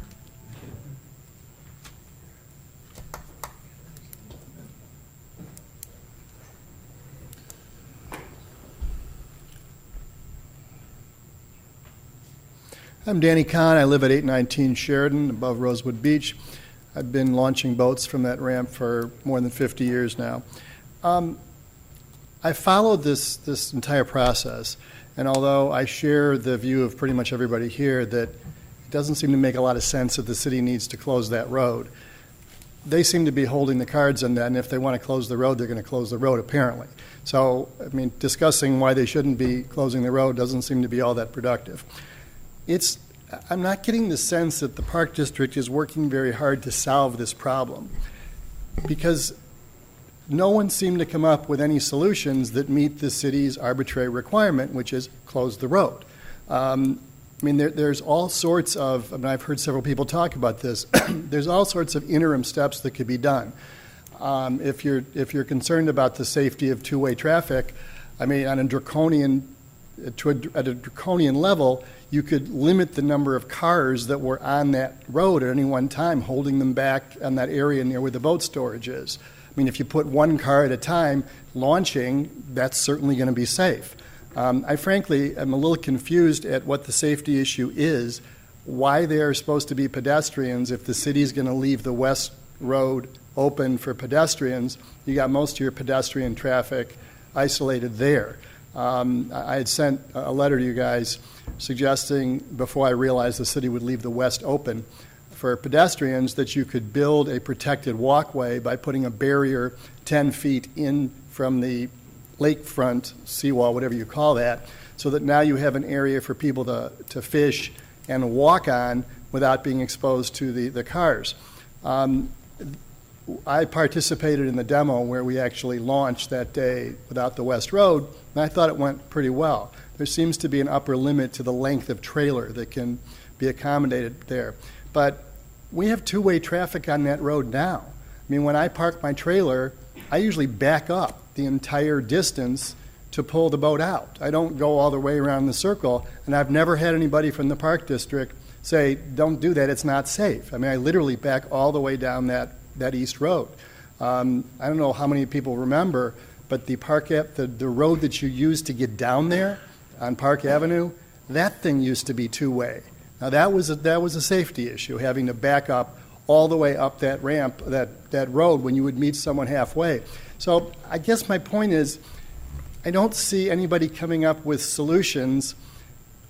I'm Danny Kahn. I live at 819 Sheridan above Rosewood Beach. I've been launching boats from that ramp for more than 50 years now. I followed this entire process, and although I share the view of pretty much everybody here that it doesn't seem to make a lot of sense that the city needs to close that road, they seem to be holding the cards on that, and if they want to close the road, they're going to close the road, apparently. So, I mean, discussing why they shouldn't be closing the road doesn't seem to be all that productive. I'm not getting the sense that the Park District is working very hard to solve this problem, because no one seemed to come up with any solutions that meet the city's arbitrary requirement, which is close the road. I mean, there's all sorts of, I mean, I've heard several people talk about this, there's all sorts of interim steps that could be done. If you're concerned about the safety of two-way traffic, I mean, on a draconian at a draconian level, you could limit the number of cars that were on that road at any one time, holding them back on that area near where the boat storage is. I mean, if you put one car at a time launching, that's certainly going to be safe. I frankly am a little confused at what the safety issue is, why there are supposed to be pedestrians if the city's going to leave the west road open for pedestrians. You got most of your pedestrian traffic isolated there. I had sent a letter to you guys suggesting, before I realized the city would leave the west open for pedestrians, that you could build a protected walkway by putting a barrier 10 feet in from the lakefront seawall, whatever you call that, so that now you have an area for people to fish and walk on without being exposed to the cars. I participated in the demo where we actually launched that day without the West Road, and I thought it went pretty well. There seems to be an upper limit to the length of trailer that can be accommodated there. But we have two-way traffic on that road now. I mean, when I park my trailer, I usually back up the entire distance to pull the boat out. I don't go all the way around the circle, and I've never had anybody from the Park District say, don't do that, it's not safe. I mean, I literally back all the way down that east road. I don't know how many people remember, but the road that you use to get down there on Park Avenue, that thing used to be two-way. Now that was a safety issue, having to back up all the way up that ramp, that road when you would meet someone halfway. So I guess my point is, I don't see anybody coming up with solutions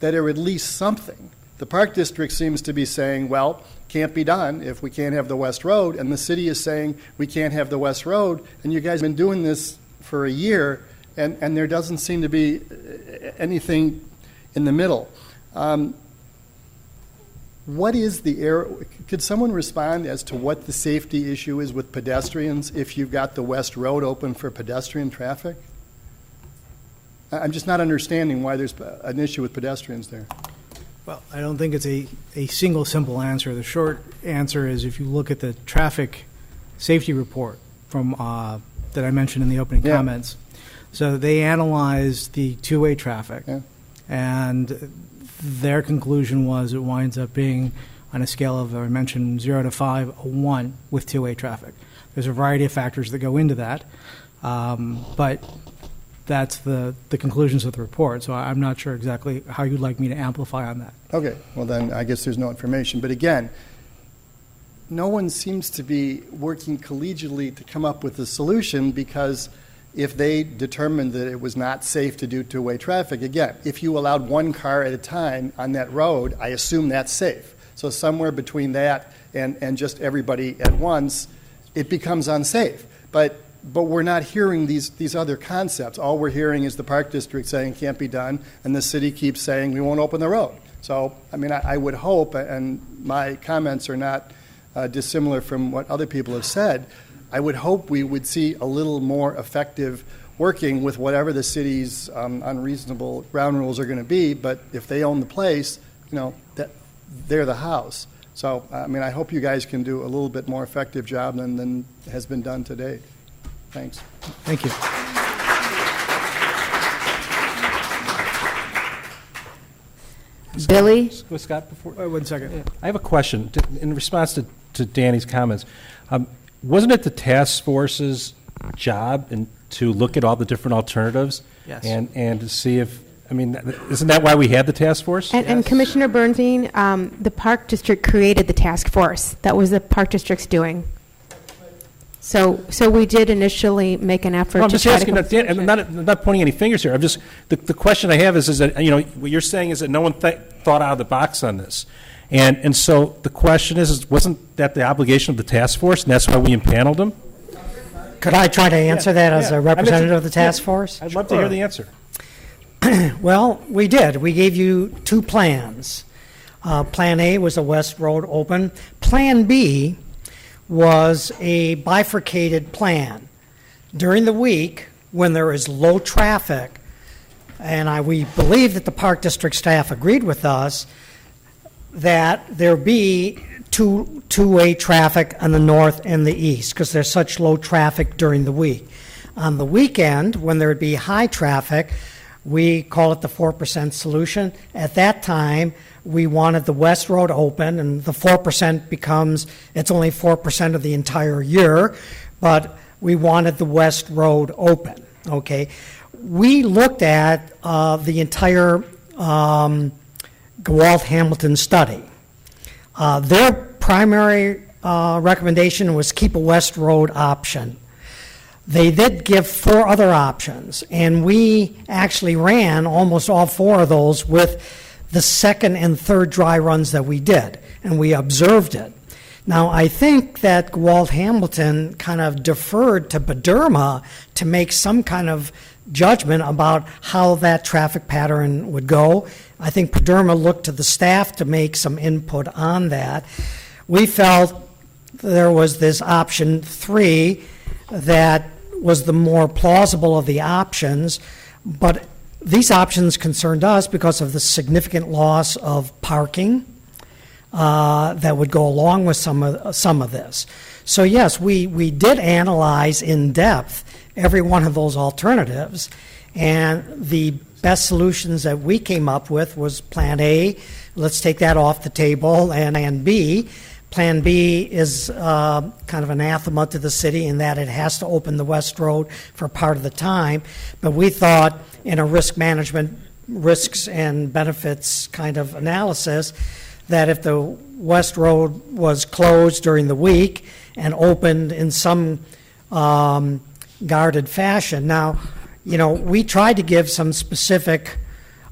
that are at least something. The Park District seems to be saying, well, can't be done if we can't have the West Road, and the city is saying we can't have the West Road, and you guys have been doing this for a year, and there doesn't seem to be anything in the middle. What is the error? Could someone respond as to what the safety issue is with pedestrians if you've got the West Road open for pedestrian traffic? I'm just not understanding why there's an issue with pedestrians there. Well, I don't think it's a single simple answer. The short answer is if you look at the traffic safety report from that I mentioned in the opening comments. So they analyzed the two-way traffic, and their conclusion was it winds up being on a scale of, I mentioned, 0 to 5, a 1 with two-way traffic. There's a variety of factors that go into that, but that's the conclusions of the report. So I'm not sure exactly how you'd like me to amplify on that. Okay, well then I guess there's no information. But again, no one seems to be working collegially to come up with a solution, because if they determined that it was not safe to do two-way traffic, again, if you allowed one car at a time on that road, I assume that's safe. So somewhere between that and just everybody at once, it becomes unsafe. But we're not hearing these other concepts. All we're hearing is the Park District saying it can't be done, and the city keeps saying we won't open the road. So, I mean, I would hope, and my comments are not dissimilar from what other people have said, I would hope we would see a little more effective working with whatever the city's unreasonable ground rules are going to be. But if they own the place, they're the house. So, I mean, I hope you guys can do a little bit more effective job than has been done to date. Thanks. Thank you. Billy? Scott, before. 1 second. I have a question in response to Danny's comments. Wasn't it the task force's job to look at all the different alternatives? Yes. And to see if, I mean, isn't that why we had the task force? And Commissioner Bernstein, the Park District created the task force. That was the Park District's doing. So we did initially make an effort No, I'm to just try asking, to... I'm not pointing any fingers here. I'm just, the question I have is that, what you're saying is that no one thought out of the box on this. And so the question is wasn't that the obligation of the task force, and that's why we impaneled them? Could I try to answer that as a representative of the task force? I'd love to hear the answer. Well, we did. We gave you two plans. Plan A was a West Road open. Plan B was a bifurcated plan. During the week, when there is low traffic, and we believe that the Park District staff agreed with us, that there be two-way traffic on the north and the east, because there's such low traffic during the week. On the weekend, when there would be high traffic, We call it the 4% solution. At that time, we wanted the West Road open, and the 4% becomes, it's only 4% of the entire year, but we wanted the West Road open, okay? We looked at the entire Gawalt-Hamilton study. Their primary recommendation was keep a West Road option. They did give 4 other options, and we actually ran almost all 4 of those with the second and third dry runs that we did, and we observed it. Now, I think that Gawalt-Hamilton kind of deferred to Baderma to make some kind of judgment about how that traffic pattern would go. I think Baderma looked to the staff to make some input on that. We felt there was this option 3 that was the more plausible of the options, but these options concerned us because of the significant loss of parking that would go along with some of this. So yes, we did analyze in depth every one of those alternatives, and the best solutions that we came up with was Plan A. Let's take that off the table, and Plan B. Plan B is kind of anathema to the city in that it has to open the West Road for part of the time. But we thought in a risk management, risks and benefits kind of analysis, that if the West Road was closed during the week and opened in some guarded fashion. Now, you know, we tried to give some specific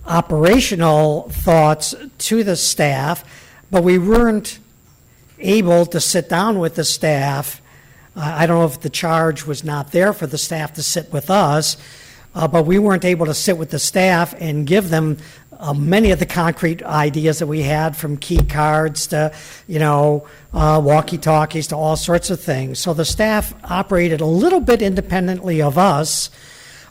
operational thoughts to the staff, but we weren't able to sit down with the staff. I don't know if the charge was not there for the staff to sit with us, but we weren't able to sit with the staff and give them many of the concrete ideas that we had, from key cards to, you know, walkie-talkies to all sorts of things. So the staff operated a little bit independently of us,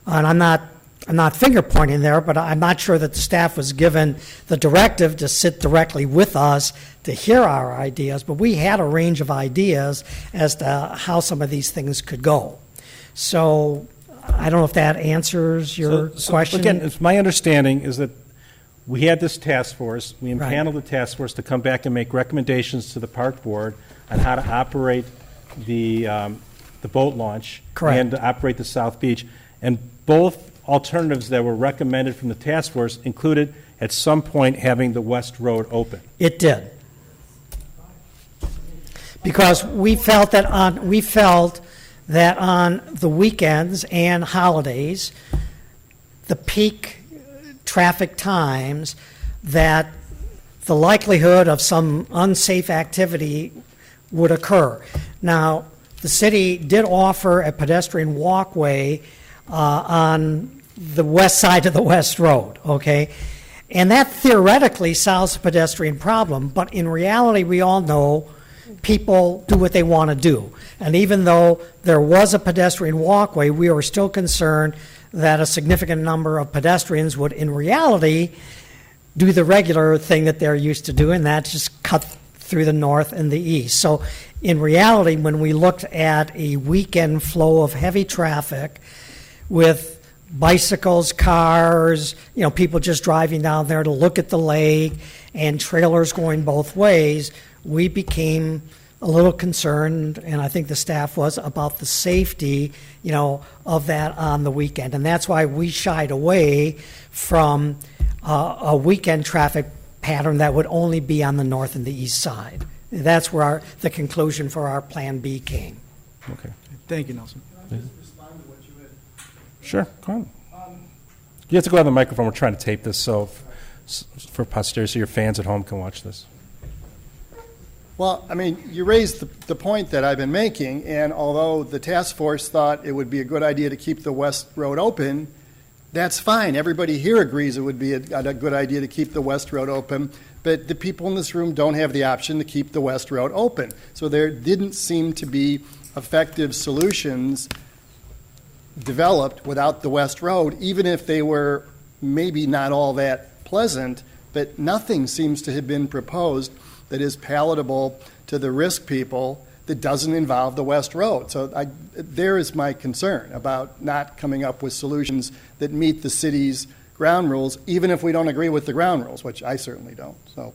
and I'm not finger pointing there, but I'm not sure that the staff was given the directive to sit directly with us to hear our ideas, but we had a range of ideas as to how some of these things could go. So I don't know if that answers your question. Again, it's my understanding is that we had this task force, we impaneled the task force to come back and make recommendations to the park board on how to operate the boat launch. Correct. And to operate the South Beach. And both alternatives that were recommended from the task force included at some point having the West Road open. It did. Because we felt that on the weekends and holidays, the peak traffic times, that the likelihood of some unsafe activity would occur. Now, the city did offer a pedestrian walkway on the west side of the West Road, okay? And that theoretically solves the pedestrian problem, but in reality, we all know people do what they want to do. And even though there was a pedestrian walkway, we were still concerned that a significant number of pedestrians would, in reality, do the regular thing that they're used to doing, that's just cut through the north and the east. So in reality, when we looked at a weekend flow of heavy traffic with bicycles, cars, you know, people just driving down there to look at the lake, and trailers going both ways, we became a little concerned, and I think the staff was, about the safety, you know, of that on the weekend. And that's why we shied away from a weekend traffic pattern that would only be on the north and the east side. That's where the conclusion for our Plan B came. Okay. Thank you, Nelson. Can I just respond to what you had? Sure, go on. You have to go on the microphone. We're trying to tape this for posterity so your fans at home can watch this. Well, I mean, you raised the point that I've been making, and although the task force thought it would be a good idea to keep the West Road open, that's fine. Everybody here agrees it would be a good idea to keep the West Road open, but the people in this room don't have the option to keep the West Road open. So there didn't seem to be effective solutions developed without the West Road, even if they were maybe not all that pleasant, but nothing seems to have been proposed that is palatable to the risk people that doesn't involve the West Road. So there is my concern about not coming up with solutions that meet the city's ground rules, even if we don't agree with the ground rules, which I certainly don't, so.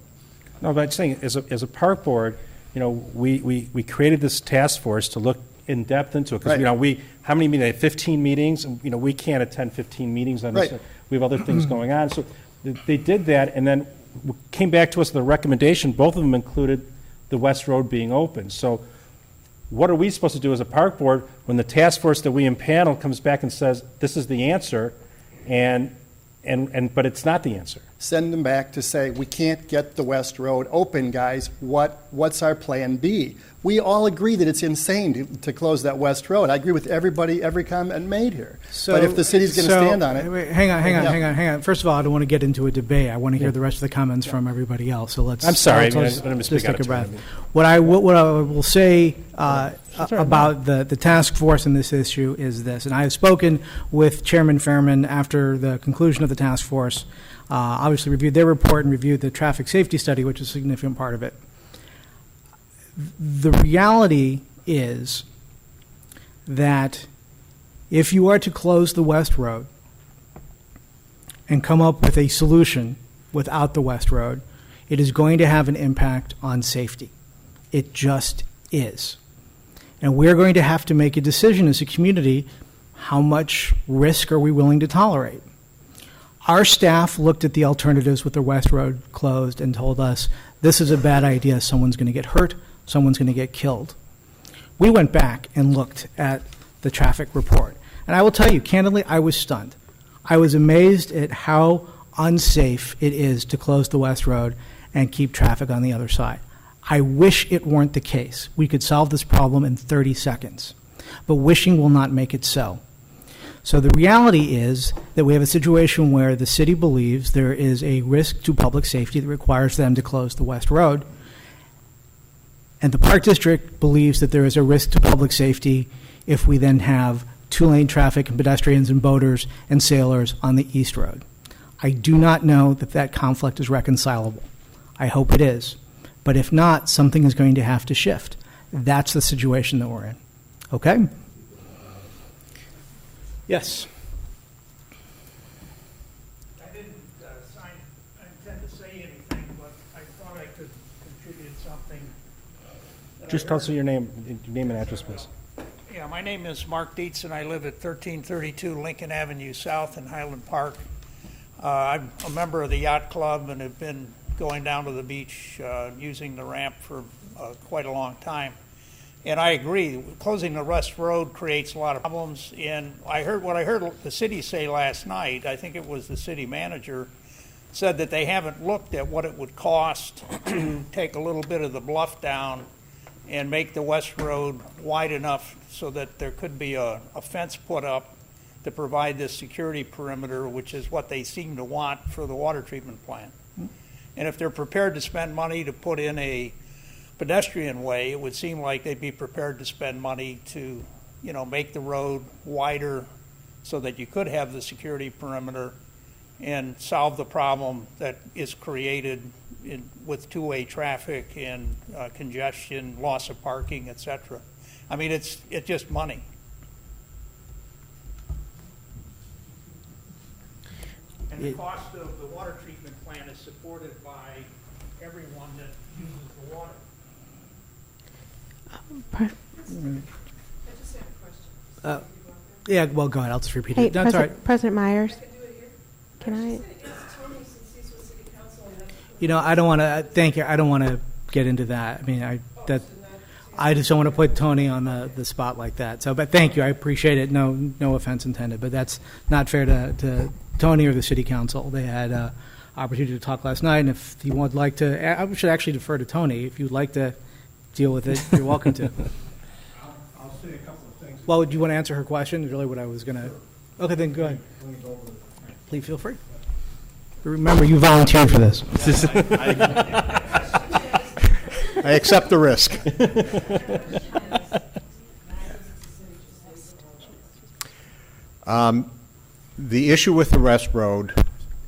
No, but I'm saying, as a park board, we created this task force to look in depth into it, because, Right. how many meetings, 15 meetings, and, we can't attend 15 meetings on this. Right. We have other things going on, so they did that, and then came back to us with a recommendation. Both of them included the West Road being open. So what are we supposed to do as a park board when the task force that we impanel comes back and says, this is the answer, but it's not the answer? Send them back to say, we can't get the West Road open, guys. What's our plan B? We all agree that it's insane to close that West Road. I agree with everybody, every comment made here. But if the city's going to stand on it. Wait, hang on. First of all, I don't want to get into a debate. I want to hear the rest of the comments from everybody else. So let's. I'm sorry. let's I'm just speak take out a of turn. breath. What I will say about the task force in this issue is this, and I have spoken with Chairman Fairman after the conclusion of the task force. Obviously reviewed their report and reviewed the traffic safety study, which is a significant part of it. The reality is that if you are to close the West Road and come up with a solution without the West Road, it is going to have an impact on safety. It just is. And we're going to have to make a decision as a community, how much risk are we willing to tolerate? Our staff looked at the alternatives with the West Road closed and told us, this is a bad idea, someone's going to get hurt, someone's going to get killed. We went back and looked at the traffic report. And I will tell you, candidly, I was stunned. I was amazed at how unsafe it is to close the West Road and keep traffic on the other side. I wish it weren't the case. We could solve this problem in 30 seconds. But wishing will not make it so. So the reality is that we have a situation where the city believes there is a risk to public safety that requires them to close the West Road. And the Park District believes that there is a risk to public safety if we then have two-lane traffic and pedestrians and boaters and sailors on the East Road. I do not know that that conflict is reconcilable. I hope it is. But if not, something is going to have to shift. That's the situation that we're in. Okay? Yes. I didn't intend to say anything, but I thought I could contribute something. Just tell us your name and address, please. Yeah, my name is Mark Dietz, and I live at 1332 Lincoln Avenue South in Highland Park. I'm a member of the Yacht Club and have been going down to the beach using the ramp for quite a long time. And I agree, closing the West Road creates a lot of problems. And I heard the city say last night, I think it was the city manager, said that they haven't looked at what it would cost to take a little bit of the bluff down and make the West Road wide enough so that there could be a fence put up to provide this security perimeter, which is what they seem to want for the water treatment plant. And if they're prepared to spend money to put in a pedestrian way, it would seem like they'd be prepared to spend money to, make the road wider so that you could have the security perimeter and solve the problem that is created with two-way traffic and congestion, loss of parking, etc. I mean, it's just money. And the cost of the water treatment plant is supported by everyone that uses the water. I just have a question. Yeah, well, go ahead. I'll just repeat Hey, it. That's all right. President Myers, I can do it here. can I? I was just going to ask Tony since he's with City Council and that's. I don't want to, thank you. I don't want to get into that. I mean, I just don't want to put Tony on the spot like that. So, but thank you. I appreciate it. No offense intended, but that's not fair to Tony or the City Council. They had opportunity to talk last night, and if you would like to, I should actually defer to Tony. If you'd like to deal with it, you're welcome to. I'll say a couple of things. Well, do you want to answer her question? Is really what I was going to. Okay, then go ahead. Please feel free. Remember, you volunteered for this. I accept the risk. The issue with the West Road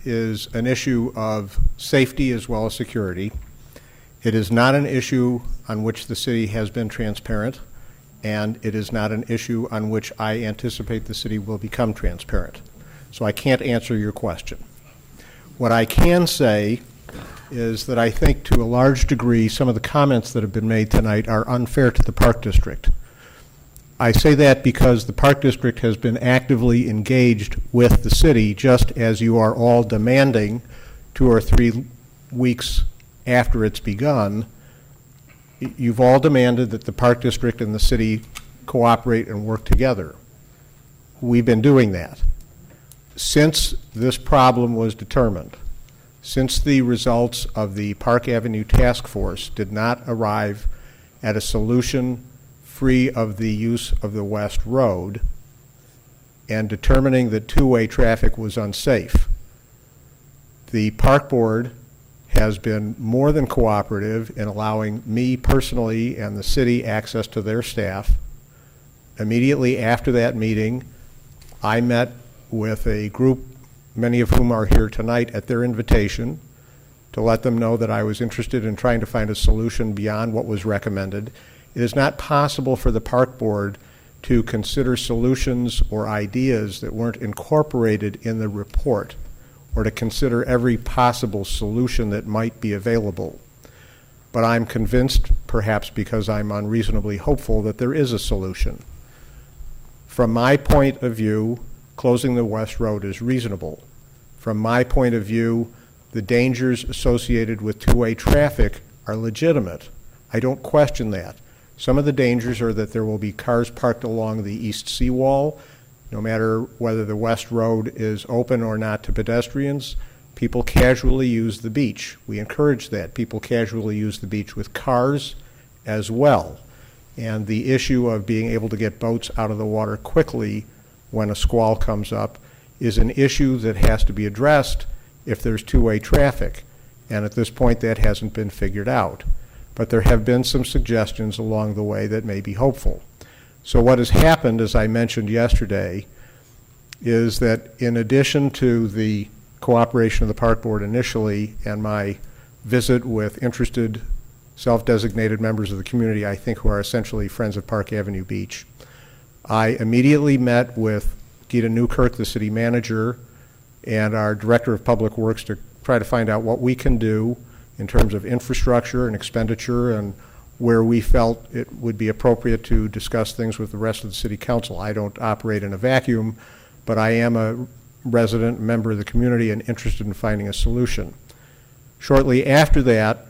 is an issue of safety as well as security. It is not an issue on which the city has been transparent, and it is not an issue on which I anticipate the city will become transparent. So I can't answer your question. What I can say is that I think to a large degree some of the comments that have been made tonight are unfair to the Park District. I say that because the Park District has been actively engaged with the city, just as you are all demanding 2 or 3 weeks after it's begun. You've all demanded that the Park District and the city cooperate and work together. We've been doing that. Since this problem was determined, since the results of the Park Avenue Task Force did not arrive at a solution free of the use of the West Road and determining that two-way traffic was unsafe, the Park Board has been more than cooperative in allowing me personally and the city access to their staff. Immediately after that meeting, I met with a group, many of whom are here tonight at their invitation, to let them know that I was interested in trying to find a solution beyond what was recommended. It is not possible for the Park Board to consider solutions or ideas that weren't incorporated in the report, or to consider every possible solution that might be available. But I'm convinced, perhaps because I'm unreasonably hopeful, that there is a solution. From my point of view, closing the West Road is reasonable. From my point of view, the dangers associated with two-way traffic are legitimate. I don't question that. Some of the dangers are that there will be cars parked along the east seawall. No matter whether the West Road is open or not to pedestrians, people casually use the beach. We encourage that. People casually use the beach with cars as well. And the issue of being able to get boats out of the water quickly when a squall comes up is an issue that has to be addressed if there's two-way traffic. And at this point, that hasn't been figured out. But there have been some suggestions along the way that may be hopeful. So what has happened, as I mentioned yesterday, is that in addition to the cooperation of the Park Board initially and my visit with interested self-designated members of the community, I think who are essentially friends of Park Avenue Beach, I immediately met with Gita Newkirk, the city manager, and our director of public works to try to find out what we can do in terms of infrastructure and expenditure and where we felt it would be appropriate to discuss things with the rest of the city council. I don't operate in a vacuum, but I am a resident, member of the community, and interested in finding a solution. Shortly after that,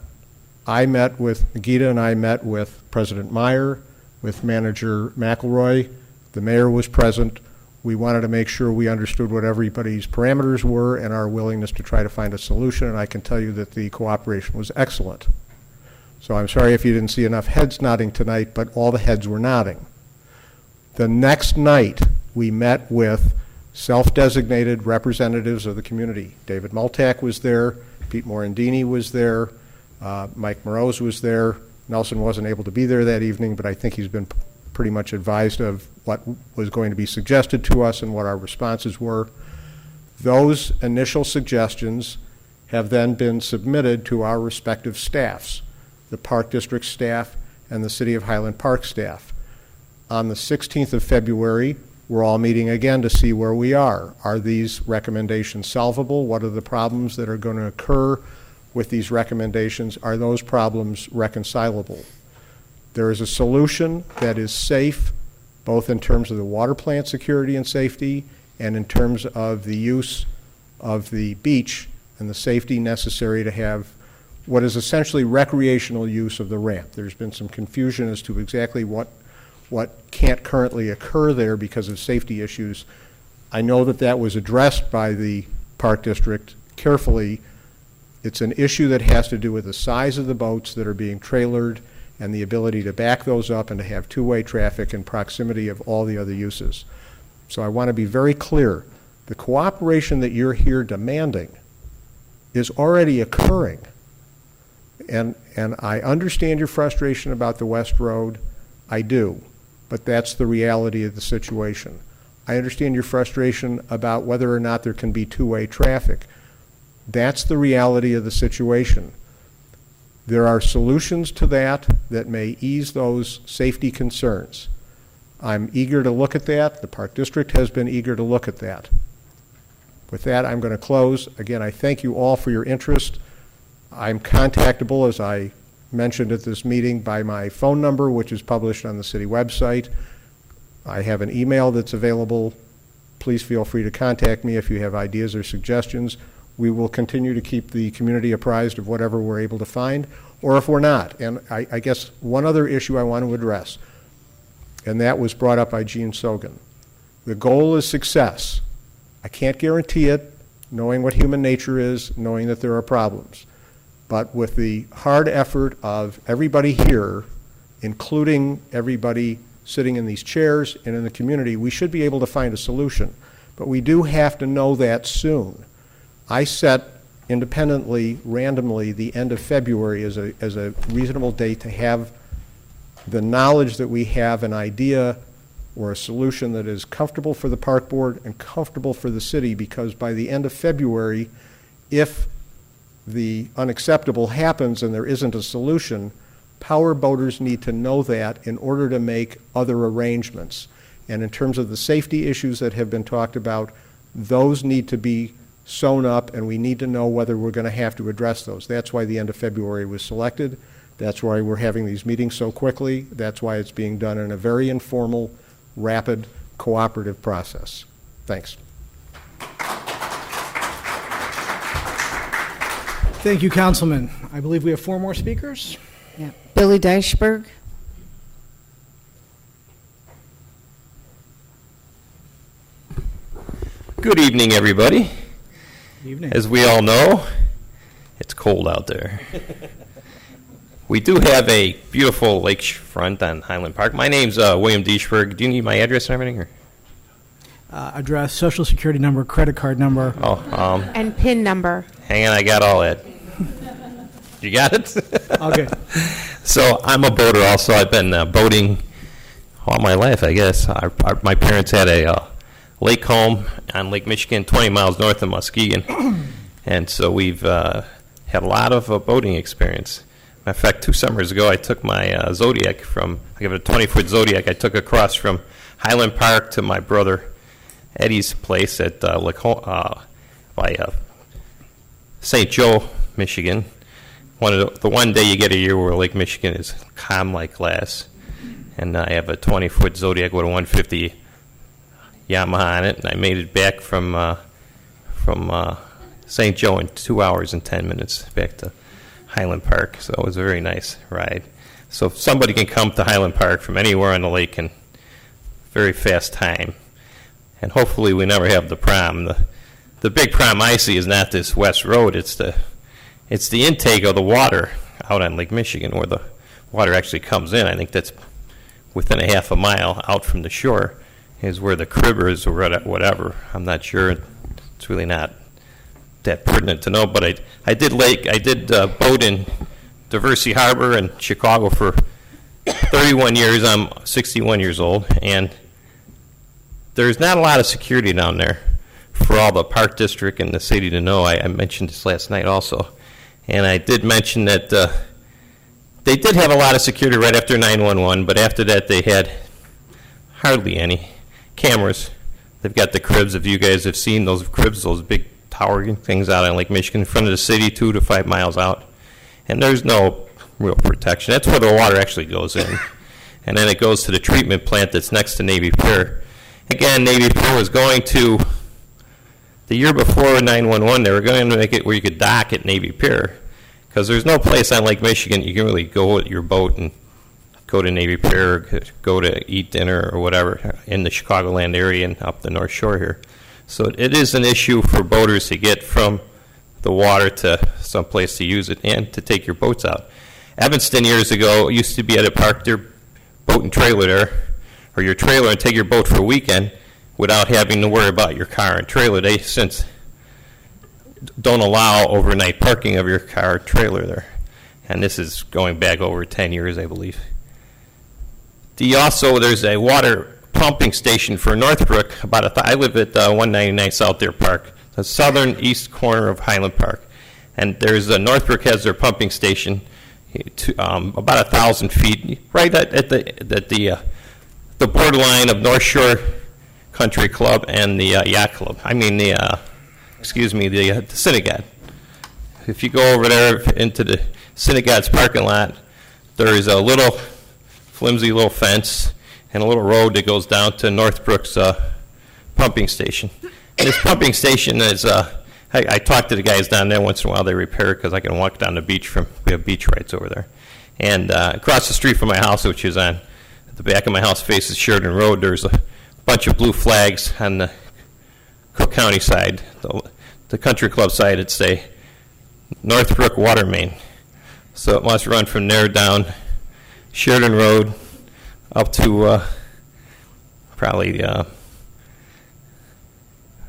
Gita and I met with President Meyer, with Manager McElroy. The mayor was present. We wanted to make sure we understood what everybody's parameters were and our willingness to try to find a solution, and I can tell you that the cooperation was excellent. So I'm sorry if you didn't see enough heads nodding tonight, but all the heads were nodding. The next night, we met with self-designated representatives of the community. David Multack was there, Pete Morandini was there, Mike Morose was there. Nelson wasn't able to be there that evening, but I think he's been pretty much advised of what was going to be suggested to us and what our responses were. Those initial suggestions have then been submitted to our respective staffs, the Park District staff and the City of Highland Park staff. On the 16th of February, we're all meeting again to see where we are. Are these recommendations solvable? What are the problems that are going to occur with these recommendations? Are those problems reconcilable? There is a solution that is safe, both in terms of the water plant security and safety, and in terms of the use of the beach and the safety necessary to have what is essentially recreational use of the ramp. There's been some confusion as to exactly what can't currently occur there because of safety issues. I know that that was addressed by the Park District carefully. It's an issue that has to do with the size of the boats that are being trailered and the ability to back those up and to have two-way traffic in proximity of all the other uses. So I want to be very clear. The cooperation that you're here demanding is already occurring. And I understand your frustration about the West Road. I do. But that's the reality of the situation. I understand your frustration about whether or not there can be two-way traffic. That's the reality of the situation. There are solutions to that may ease those safety concerns. I'm eager to look at that. The Park District has been eager to look at that. With that, I'm going to close. Again, I thank you all for your interest. I'm contactable, as I mentioned at this meeting, by my phone number, which is published on the city website. I have an email that's available. Please feel free to contact me if you have ideas or suggestions. We will continue to keep the community apprised of whatever we're able to find, or if we're not. And I guess one other issue I want to address, and that was brought up by Gene Sogan. The goal is success. I can't guarantee it, knowing what human nature is, knowing that there are problems. But with the hard effort of everybody here, including everybody sitting in these chairs and in the community, we should be able to find a solution. But we do have to know that soon. I set independently, randomly, the end of February as a reasonable date to have the knowledge that we have an idea or a solution that is comfortable for the park board and comfortable for the city, because by the end of February, if the unacceptable happens and there isn't a solution, power boaters need to know that in order to make other arrangements. And in terms of the safety issues that have been talked about, those need to be sewn up, and we need to know whether we're going to have to address those. That's why the end of February was selected. That's why we're having these meetings so quickly. That's why it's being done in a very informal, rapid, cooperative process. Thanks. Thank you, Councilman. I believe we have 4 more speakers. Yeah. Billy Deichberg. Good evening, everybody. Good evening. As we all know, it's cold out there. We do have a beautiful lakefront on Highland Park. My name's William Deichberg. Do you need my address and everything? Or? Address, social security number, credit card number. And PIN number. Hang on, I got all that. You got it? Okay. So I'm a boater also. I've been boating all my life, I guess. My parents had a lake home on Lake Michigan, 20 miles north of Muskegon. And so we've had a lot of boating experience. In fact, 2 summers ago, I took my Zodiac I have a 20-foot Zodiac. I took across from Highland Park to my brother Eddie's place at St. Joe, Michigan. The one day you get a year where Lake Michigan is calm like glass. And I have a 20-foot Zodiac with a 150 Yamaha on it, and I made it back from St. Joe in 2 hours and 10 minutes back to Highland Park. So it was a very nice ride. So if somebody can come to Highland Park from anywhere on the lake in very fast time, and hopefully we never have the problem. The big problem I see is not this west road, it's the intake of the water out on Lake Michigan, where the water actually comes in. I think that's within a half a mile out from the shore is where the cribbers or whatever. I'm not sure. It's really not that pertinent to know, but I did boat in Diversey Harbor in Chicago for 31 years. I'm 61 years old, and there's not a lot of security down there for all the park district and the city to know. I mentioned this last night also, and I did mention that they did have a lot of security right after 911, but after that they had hardly any cameras. They've got the cribs. If you guys have seen those cribs, those big tower things out on Lake Michigan in front of the city, 2 to 5 miles out, and there's no real protection. That's where the water actually goes in, and then it goes to the treatment plant that's next to Navy Pier. Again, Navy Pier was going to, the year before 911, they were going to make it where you could dock at Navy Pier, because there's no place on Lake Michigan you can really go with your boat and go to Navy Pier, or go to eat dinner or whatever in the Chicagoland area and up the North Shore here. So it is an issue for boaters to get from the water to some place to use it and to take your boats out. Evanston years ago used to be able to park their boat and trailer there, or your trailer, and take your boat for a weekend without having to worry about your car and trailer. They since don't allow overnight parking of your car and trailer there. And this is going back over 10 years, I believe. There's a water pumping station for Northbrook. I live at 199 South Deer Park, the southern east corner of Highland Park. And Northbrook has their pumping station about 1,000 feet, right at the borderline of North Shore Country Club and the Yacht Club. I mean the the synagogue. If you go over there into the synagogue's parking lot, there is a little flimsy little fence and a little road that goes down to Northbrook's pumping station. And this pumping station is, I talk to the guys down there once in a while. They repair it because I can walk down the beach we have beach rights over there. And across the street from my house, which is on the back of my house faces Sheridan Road, there's a bunch of blue flags on the Cook County side. The country club side, it's a Northbrook water main. So it must run from there down Sheridan Road up to probably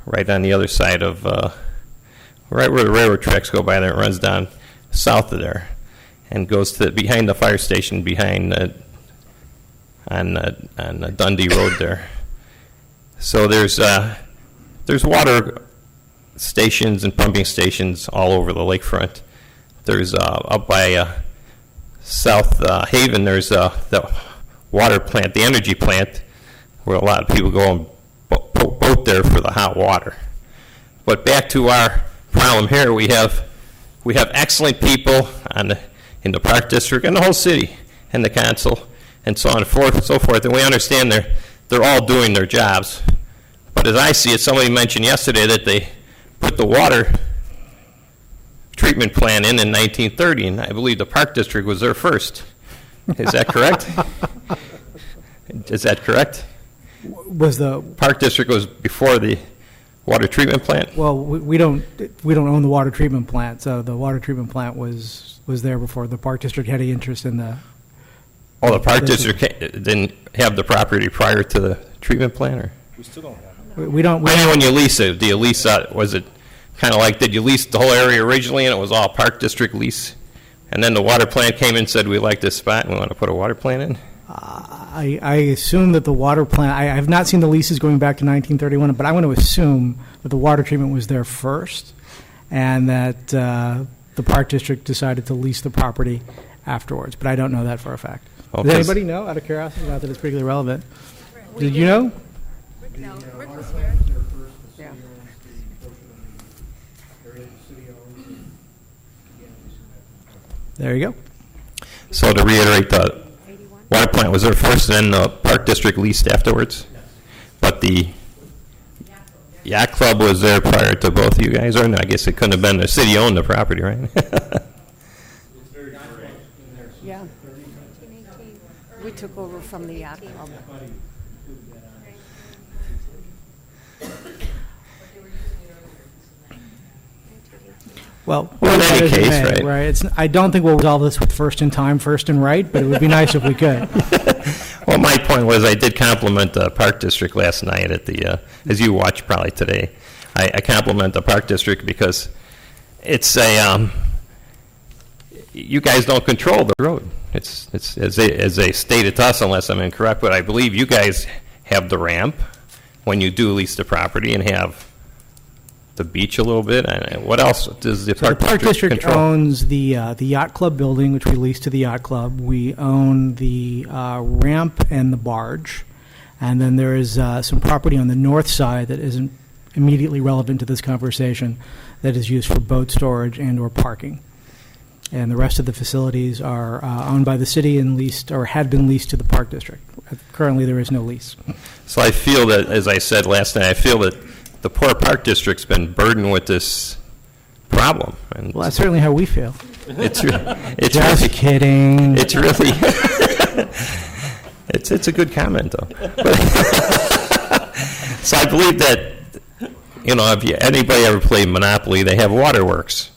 right on the other side of, right where the railroad tracks go by there. It runs down south of there and goes to behind the fire station behind on Dundee Road there. So there's water stations and pumping stations all over the lakefront. There's up by South Haven, there's the water plant, the energy plant, where a lot of people go and boat there for the hot water. But back to our problem here, we have excellent people in the Park District and the whole city and the council and so on and so forth, and we understand they're all doing their jobs. But as I see it, somebody mentioned yesterday that they put the water treatment plant in 1930, and I believe the Park District was there first. Is that correct? Is that correct? Was the Park District was before the water treatment plant? Well, we don't own the water treatment plant, so the water treatment plant was there before the Park District had any interest in the. Oh, the Park District didn't have the property prior to the treatment plant, or? We still don't have it. We don't. I know when you lease it, do you lease out? Was it kind of like, did you lease the whole area originally and it was all Park District lease? And then the water plant came in and said, we like this spot and we want to put a water plant in? I assume that the water plant, I have not seen the leases going back to 1931, but I want to assume that the water treatment was there first and that the Park District decided to lease the property afterwards, but I don't know that for a fact. Oh, Does anybody know, out of curiosity, not that it's particularly relevant? Did you know? No, Rick was here. Yeah. There you go. So to reiterate, the water plant was there first and then the Park District leased afterwards? But the yacht club was there prior to both of you guys, or no, I guess it couldn't have been, the city owned the property, right? Yeah. We took over from the yacht club. Well, in any case, right? I don't think we'll resolve this with first in time, first in right, but it would be nice if we could. Well, my point was I did compliment the Park District last night at the, as you watched probably today. I compliment the Park District because it's a, you guys don't control the road. It's as they stated to us, unless I'm incorrect, but I believe you guys have the ramp when you do lease the property and have the beach a little bit. And what else does the Park District control? Owns the yacht club building, which we lease to the yacht club. We own the ramp and the barge, and then there is some property on the north side that isn't immediately relevant to this conversation that is used for boat storage and or parking. And the rest of the facilities are owned by the city and leased or had been leased to the Park District. Currently, there is no lease. So I feel that, as I said last night, I feel that the poor Park District's been burdened with this problem. And Well, that's certainly how we feel. it's Just really kidding. It's really it's a good comment though. So I believe that, you know, if anybody ever played Monopoly, they have Waterworks,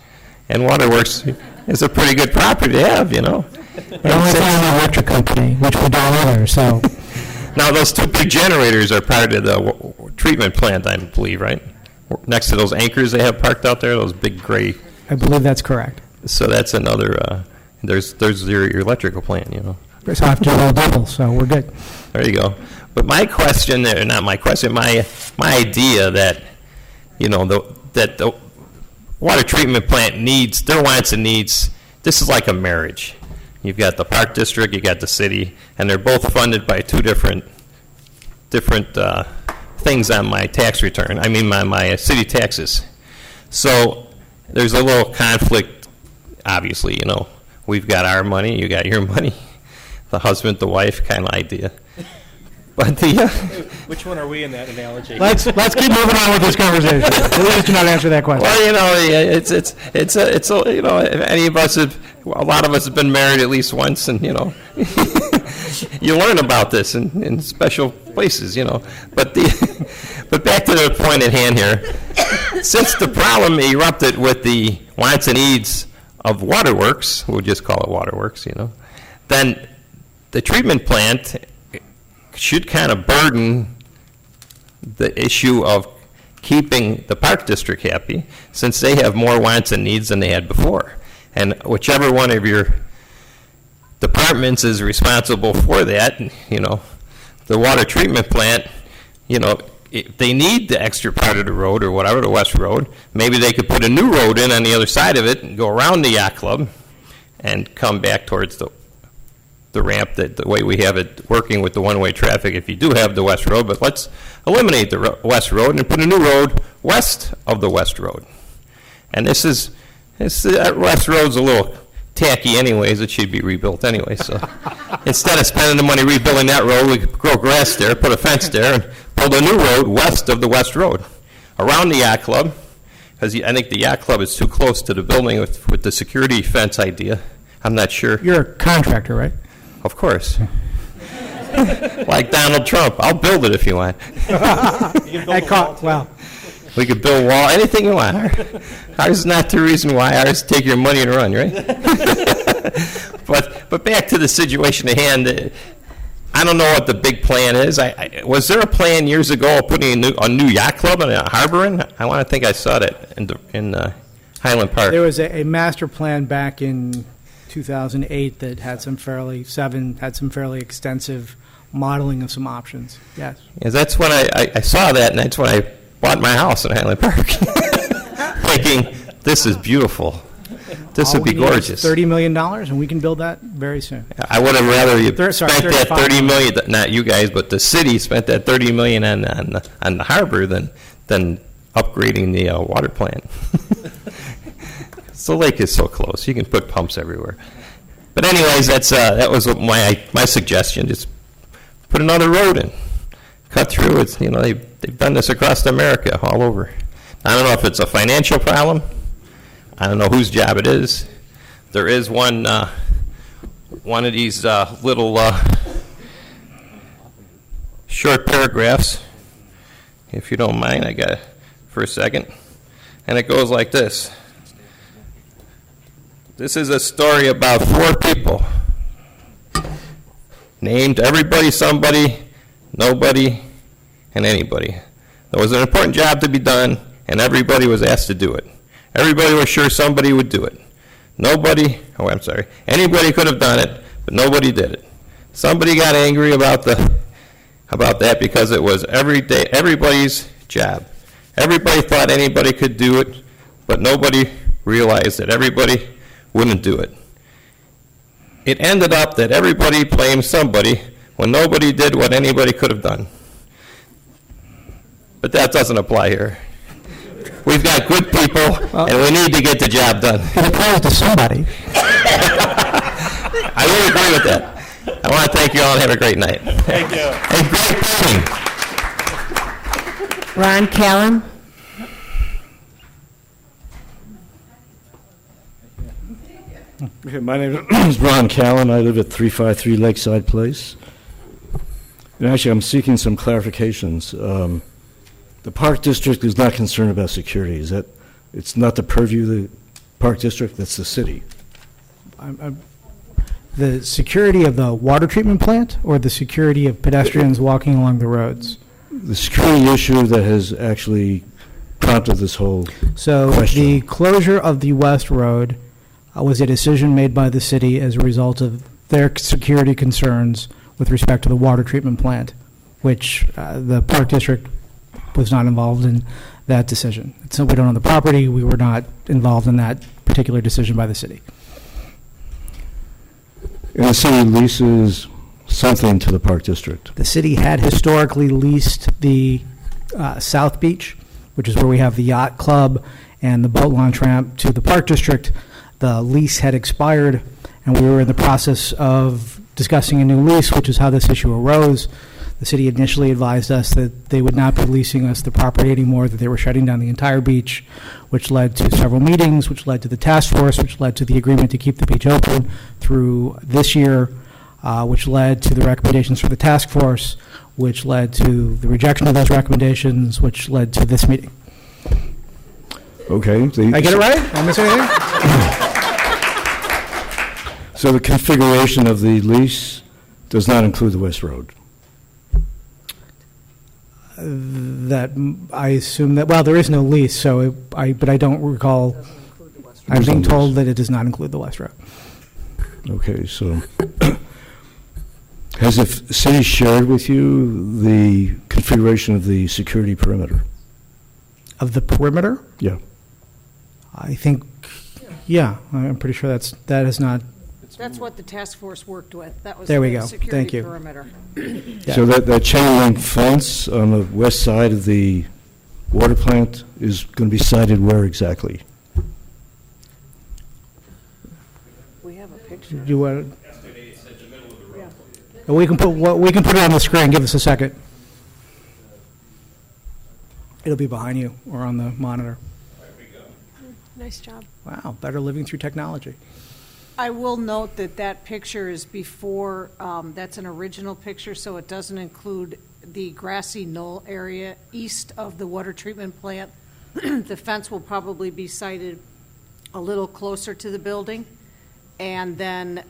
and Waterworks is a pretty good property to have, you know. They only have an electric company, which we don't either, so. Now, those two big generators are part of the treatment plant, I believe, right? Next to those anchors they have parked out there, those big gray. I believe that's correct. So that's another, there's your electrical plant, you know. So I have to roll double, so we're good. There you go. But my question, not my question, my idea that, you know, that the water treatment plant needs, their wants and needs, this is like a marriage. You've got the Park District, you got the city, and they're both funded by two different things on my tax return. I mean, my city taxes. So there's a little conflict, obviously, you know. We've got our money, you got your money, the husband, the wife kind of idea. But the Which one are we in that analogy? Let's keep moving on with this conversation. Please do not answer that question. well, you know, it's you know, if any of us have, a lot of us have been married at least once, and you know, you learn about this in special places, you know. But back to the point at hand here. Since the problem erupted with the wants and needs of waterworks, we'll just call it waterworks, you know, then the treatment plant should kind of burden the issue of keeping the Park District happy, since they have more wants and needs than they had before. And whichever one of your departments is responsible for that, you know, the water treatment plant, you know, if they need the extra part of the road or whatever, the West Road, maybe they could put a new road in on the other side of it and go around the yacht club and come back towards the ramp, that the way we have it working with the one-way traffic if you do have the West Road. But let's eliminate the West Road and put a new road west of the West Road. And that West Road's a little tacky anyways. It should be rebuilt anyway. So instead of spending the money rebuilding that road, we could grow grass there, put a fence there, and build a new road west of the West Road around the yacht club, because I think the yacht club is too close to the building with the security fence idea. I'm not sure. You're a contractor, right? Of course. Like Donald Trump. I'll build it if you want. Well, we could build a wall, anything you want. Ours is not the reason why. Ours take your money and run, right? But back to the situation at hand. I don't know what the big plan is. Was there a plan years ago of putting a new yacht club and a harbor in? I want to think I saw that in Highland Park. there was a master plan back in 2008 that had some fairly extensive modeling of some options. Yes. Yeah, that's when I saw that, and that's when I bought my house in Highland Park, thinking, this is beautiful. This would be gorgeous. $30 million, and we can build that very soon. I would have rather you Sorry, spent that 35 $30 million, not you guys, but the city spent that $30 million on the harbor than upgrading the water plant. The lake is so close; you can put pumps everywhere. But anyways, that was my suggestion. Just put another road in, cut through. It's, you know, they've done this across America, all over. I don't know if it's a financial problem. I don't know whose job it is. There is one of these little short paragraphs, if you don't mind. I got it for a second, and it goes like this. This is a story about 4 people. Named everybody, somebody, nobody, and anybody. There was an important job to be done, and everybody was asked to do it. Everybody was sure somebody would do it. Anybody could have done it, but nobody did it. Somebody got angry about that because it was everybody's job. Everybody thought anybody could do it, but nobody realized that everybody wouldn't do it. It ended up that everybody blamed somebody when nobody did what anybody could have done. But that doesn't apply here. We've got good people, and we need to get the job done. It applies to somebody. I would agree with that. I want to thank you all and have a great night. Thank you. And great voting. Ron Callan? Okay, my name is Ron Callan. I live at 353 Lakeside Place. And actually, I'm seeking some clarifications. The Park District is not concerned about security. Is that, it's not the purview of the Park District, that's the city? The security of the water treatment plant or the security of pedestrians walking along the roads? The security issue that has actually prompted this whole So question. the closure of the West Road was a decision made by the city as a result of their security concerns with respect to the water treatment plant, which the Park District was not involved in that decision. So we don't own the property. We were not involved in that particular decision by the city. And the city leases something to the Park District. The city had historically leased the South Beach, which is where we have the yacht club and the boat launch ramp to the Park District. The lease had expired, and we were in the process of discussing a new lease, which is how this issue arose. The city initially advised us that they would not be leasing us the property anymore, that they were shutting down the entire beach, which led to several meetings, which led to the task force, which led to the agreement to keep the beach open through this year, which led to the recommendations for the task force, which led to the rejection of those recommendations, which led to this meeting. Okay. Did I get it right? Did I miss anything? So the configuration of the lease does not include the West Road? That I assume that, well, there is no lease, so but I don't recall. I'm being told that it does not include the West Road. Okay, so has the city shared with you the configuration of the security perimeter? Of the perimeter? Yeah. I think, yeah, I'm pretty sure that is not. That's what the task force worked with. That was There we the go. security Thank you. perimeter. Yeah. So that chain link fence on the west side of the water plant is going to be sited where exactly? We have a picture. You want? We can put it on the screen. Give us a second. It'll be behind you or on the monitor. Nice job. Wow, better living through technology. I will note that that picture is before, that's an original picture, so it doesn't include the grassy knoll area east of the water treatment plant. The fence will probably be sited a little closer to the building. And then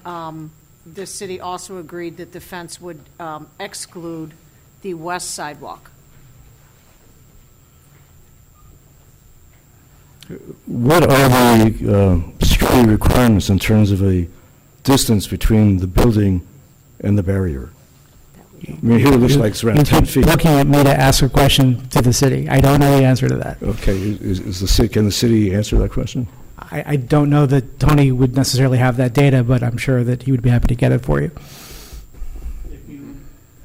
the city also agreed that the fence would exclude the west sidewalk. What are the security requirements in terms of a distance between the building and the barrier? I mean, here it looks like it's around 10 feet. Looking at me to ask a question to the city. I don't know the answer to that. Okay, can the city answer that question? I don't know that Tony would necessarily have that data, but I'm sure that he would be happy to get it for you. If you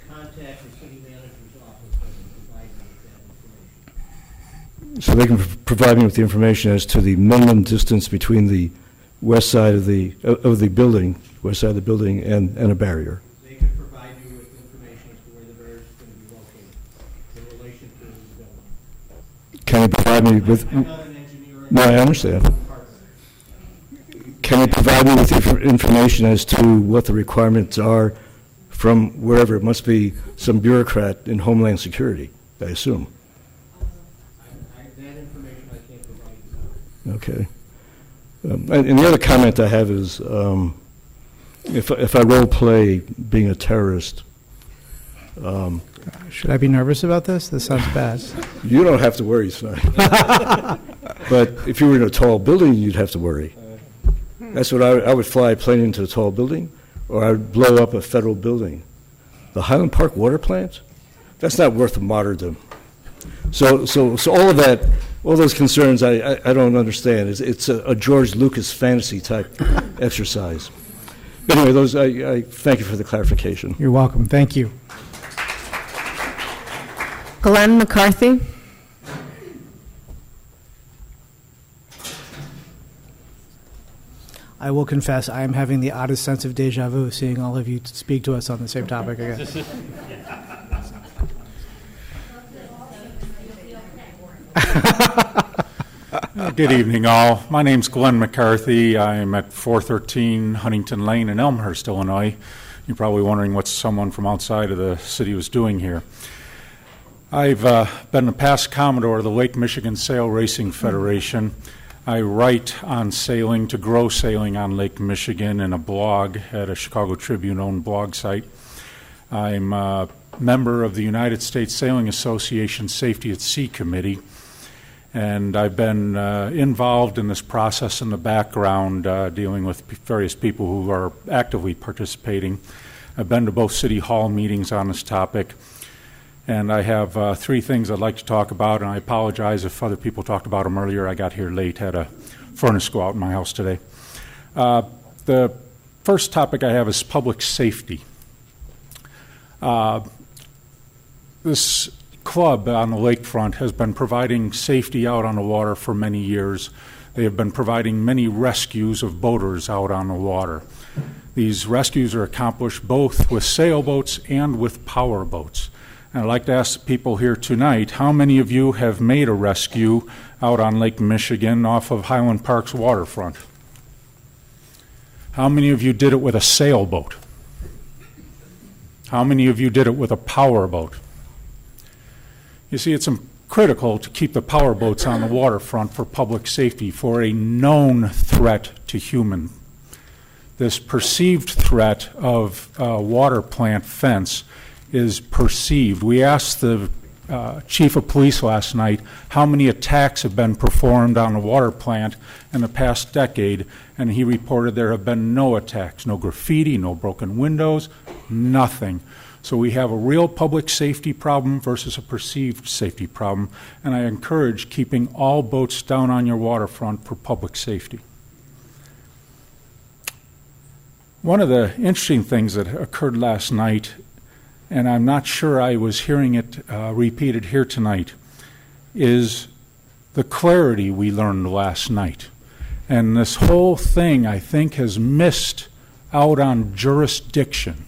contact the city manager's office, they can provide you with that information. So they can provide me with the information as to the minimum distance between the west side of the building, west side of the building, and a barrier. They can provide you with information as to where the barrier is going to be located in relation to the building. Can they provide me with? I'm not an engineer. No, I understand. Can you provide me with information as to what the requirements are from wherever? It must be some bureaucrat in Homeland Security, I assume. That information I can't provide you. Okay. And the other comment I have is, if I role play being a terrorist, Should I be nervous about this? This sounds bad. you don't have to worry, son. But if you were in a tall building, you'd have to worry. That's what I would fly a plane into a tall building, or I would blow up a federal building. The Highland Park water plant? That's not worth a martyrdom. So all of that, all those concerns, I don't understand. It's a George Lucas fantasy type exercise. Anyway, I thank you for the clarification. You're welcome. Thank you. Glenn McCarthy. I will confess, I am having the oddest sense of deja vu seeing all of you speak to us on the same topic again. Good evening, all. My name's Glenn McCarthy. I'm at 413 Huntington Lane in Elmhurst, Illinois. You're probably wondering what someone from outside of the city was doing here. I've been a past Commodore of the Lake Michigan Sail Racing Federation. I write on sailing to grow sailing on Lake Michigan in a blog at a Chicago Tribune-owned blog site. I'm a member of the United States Sailing Association Safety at Sea Committee, and I've been involved in this process in the background, dealing with various people who are actively participating. I've been to both City Hall meetings on this topic, and I have three things I'd like to talk about, and I apologize if other people talked about them earlier. I got here late, had a furnace go out in my house today. The first topic I have is public safety. This club on the lakefront has been providing safety out on the water for many years. They have been providing many rescues of boaters out on the water. These rescues are accomplished both with sailboats and with power boats. And I'd like to ask the people here tonight, how many of you have made a rescue out on Lake Michigan off of Highland Park's waterfront? How many of you did it with a sailboat? How many of you did it with a power boat? You see, it's critical to keep the power boats on the waterfront for public safety, for a known threat to human. This perceived threat of water plant fence is perceived. We asked the chief of police last night how many attacks have been performed on the water plant in the past decade, and he reported there have been no attacks, no graffiti, no broken windows, nothing. So we have a real public safety problem versus a perceived safety problem, and I encourage keeping all boats down on your waterfront for public safety. One of the interesting things that occurred last night, and I'm not sure I was hearing it repeated here tonight, is the clarity we learned last night. And this whole thing, I think, has missed out on jurisdiction.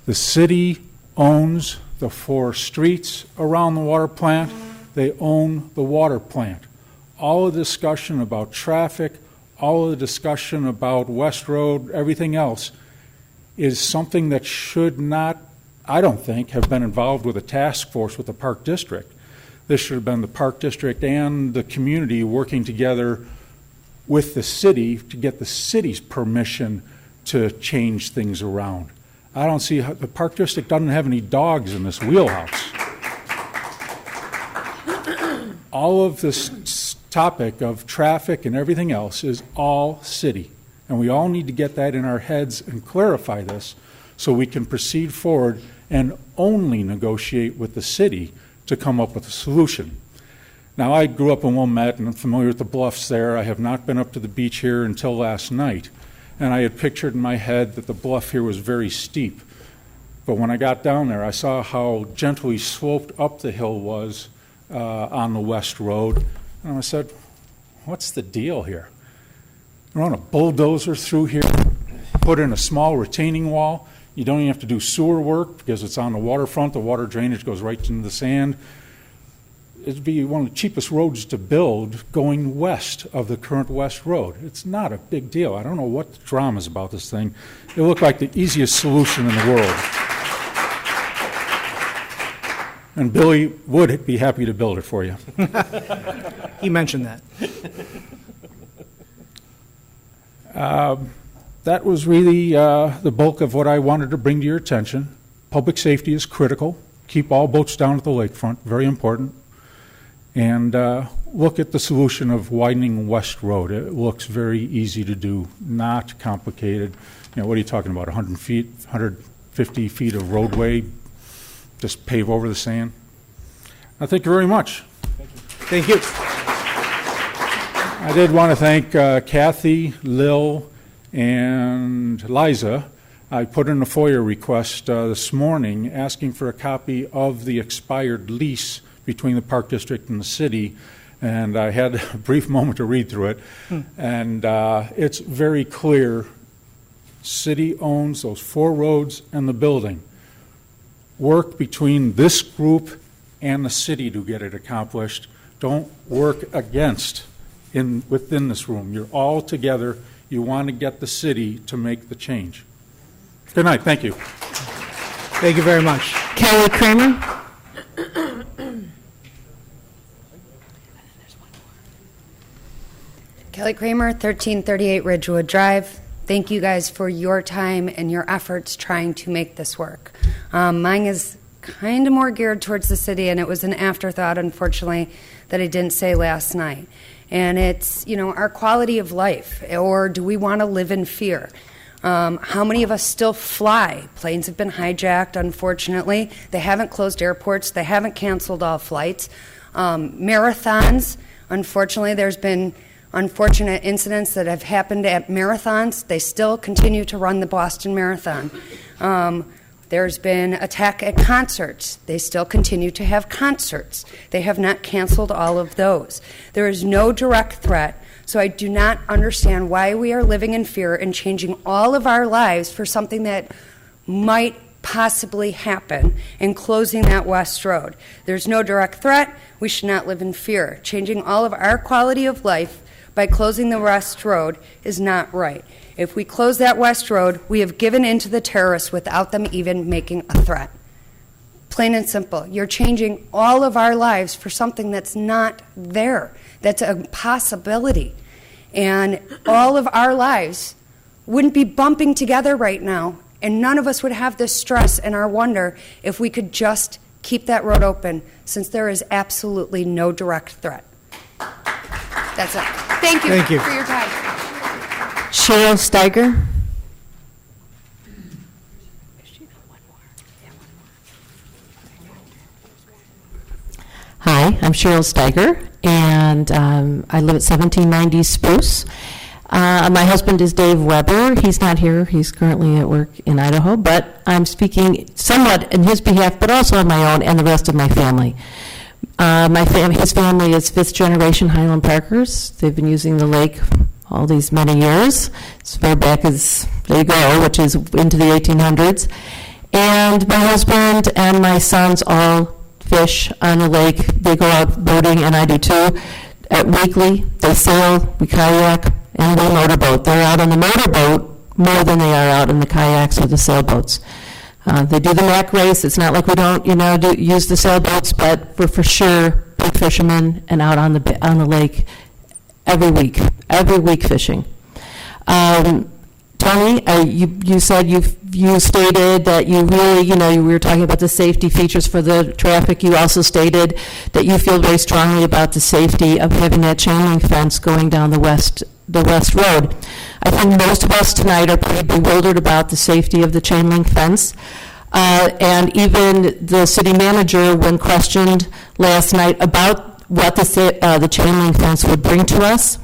The city owns the 4 streets around the water plant. They own the water plant. All the discussion about traffic, all of the discussion about West Road, everything else, is something that should not, I don't think, have been involved with a task force with the Park District. This should have been the Park District and the community working together with the city to get the city's permission to change things around. I don't see how the Park District doesn't have any dogs in this wheelhouse. All of this topic of traffic and everything else is all city. And we all need to get that in our heads and clarify this so we can proceed forward and only negotiate with the city to come up with a solution. Now, I grew up in Wilmette and I'm familiar with the bluffs there. I have not been up to the beach here until last night. And I had pictured in my head that the bluff here was very steep. But when I got down there, I saw how gently sloped up the hill was on the West Road. And I said, what's the deal here? Run a bulldozer through here, put in a small retaining wall. You don't even have to do sewer work because it's on the waterfront. The water drainage goes right into the sand. It'd be one of the cheapest roads to build going west of the current West Road. It's not a big deal. I don't know what the drama is about this thing. It looked like the easiest solution in the world. And Billy would be happy to build it for you. He mentioned that. That was really the bulk of what I wanted to bring to your attention. Public safety is critical. Keep all boats down at the lakefront, very important. And look at the solution of widening West Road. It looks very easy to do, not complicated. You know, what are you talking about, 100 feet, 150 feet of roadway, just pave over the sand? Thank you very much. Thank you. I did want to thank Kathy, Lil, and Liza. I put in a FOIA request this morning asking for a copy of the expired lease between the Park District and the city, and I had a brief moment to read through it, and it's very clear. City owns those 4 roads and the building. Work between this group and the city to get it accomplished. Don't work against within this room. You're all together. You want to get the city to make the change. Good night. Thank you. Thank you very much. Kelly Kramer. Kelly Kramer, 1338 Ridgewood Drive. Thank you guys for your time and your efforts trying to make this work. Mine is kind of more geared towards the city, and it was an afterthought, unfortunately, that I didn't say last night. And it's, you know, our quality of life, or do we want to live in fear? How many of us still fly? Planes have been hijacked, unfortunately. They haven't closed airports. They haven't canceled all flights. Marathons, unfortunately, there's been unfortunate incidents that have happened at marathons. They still continue to run the Boston Marathon. There's been attack at concerts. They still continue to have concerts. They have not canceled all of those. There is no direct threat, so I do not understand why we are living in fear and changing all of our lives for something that might possibly happen and closing that West Road. There's no direct threat. We should not live in fear. Changing all of our quality of life by closing the West Road is not right. If we close that West Road, we have given in to the terrorists without them even making a threat. Plain and simple. You're changing all of our lives for something that's not there. That's a possibility. And all of our lives wouldn't be bumping together right now, and none of us would have this stress and our wonder if we could just keep that road open, since there is absolutely no direct threat. That's it. Thank you, Thank you. for your time. Cheryl Steiger. Hi, I'm Cheryl Steiger, and I live at 1790 Spruce. My husband is Dave Weber. He's not here. He's currently at work in Idaho, but I'm speaking somewhat in his behalf, but also on my own and the rest of my family. His family is fifth-generation Highland Parkers. They've been using the lake all these many years, as far back as they go, which is into the 1800s. And my husband and my sons all fish on the lake. They go out boating, and I do too. Weekly, they sail, we kayak, and we motorboat. They're out on the motorboat more than they are out in the kayaks or the sailboats. They do the MAC race. It's not like we don't, use the sailboats, but we're for sure big fishermen and out on the lake every week fishing. Tony, you said you stated that you really, we were talking about the safety features for the traffic. You also stated that you feel very strongly about the safety of having that chain link fence going down the west road. I think most of us tonight are pretty bewildered about the safety of the chain link fence. And even the city manager, when questioned last night about what the chain link fence would bring to us,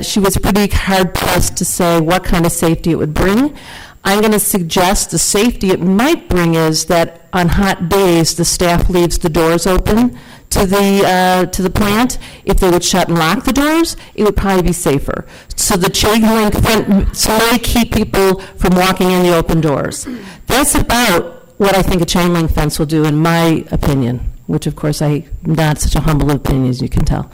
she was pretty hard-pressed to say what kind of safety it would bring. I'm going to suggest the safety it might bring is that on hot days, the staff leaves the doors open to the plant. If they would shut and lock the doors, it would probably be safer. So the chain link fence may keep people from walking in the open doors. That's about what I think a chain link fence will do, in my opinion, which, of course, I'm not such a humble opinion, as you can tell.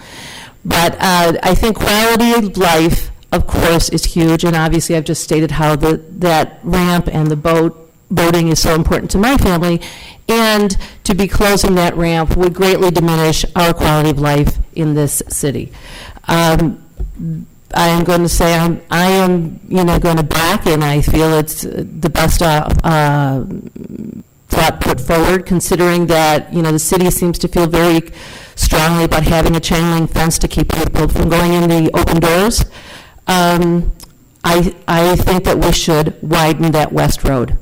But I think quality of life, of course, is huge, and obviously I've just stated how that ramp and the boating is so important to my family, and to be closing that ramp would greatly diminish our quality of life in this city. I am going to say I am going to back, and I feel it's the best thought put forward, considering that the city seems to feel very strongly about having a chain link fence to keep people from going in the open doors. I think that we should widen that west road.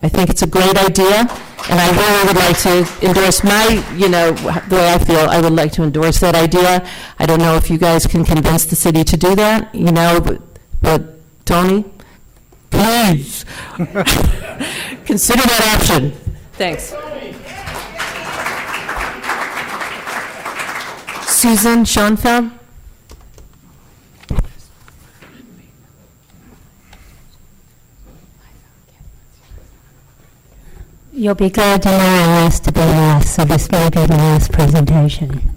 I think it's a great idea, and I really would like to endorse the way I feel, I would like to endorse that idea. I don't know if you guys can convince the city to do that, but Tony, please, consider that option. Thanks. Susan Schoenfeld. You'll be glad to know I asked to be last, so this may be the last presentation.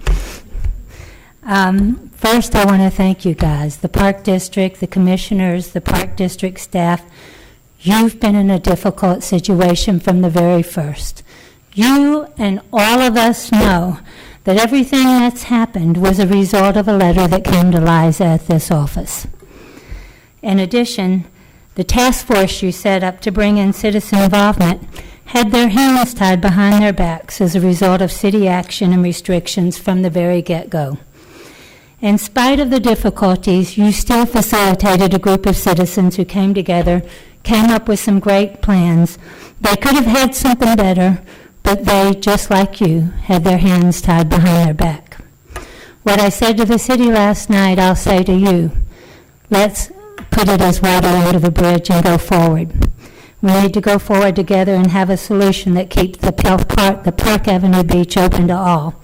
First, I want to thank you guys, the Park District, the commissioners, the Park District staff. You've been in a difficult situation from the very first. You and all of us know that everything that's happened was a result of a letter that came to Liza at this office. In addition, the task force you set up to bring in citizen involvement had their hands tied behind their backs as a result of city action and restrictions from the very get-go. In spite of the difficulties, you still facilitated a group of citizens who came together, came up with some great plans. They could have had something better, but they, just like you, had their hands tied behind their back. What I said to the city last night, I'll say to you. Let's put it as water under the bridge and go forward. We need to go forward together and have a solution that keeps the Park Avenue Beach open to all.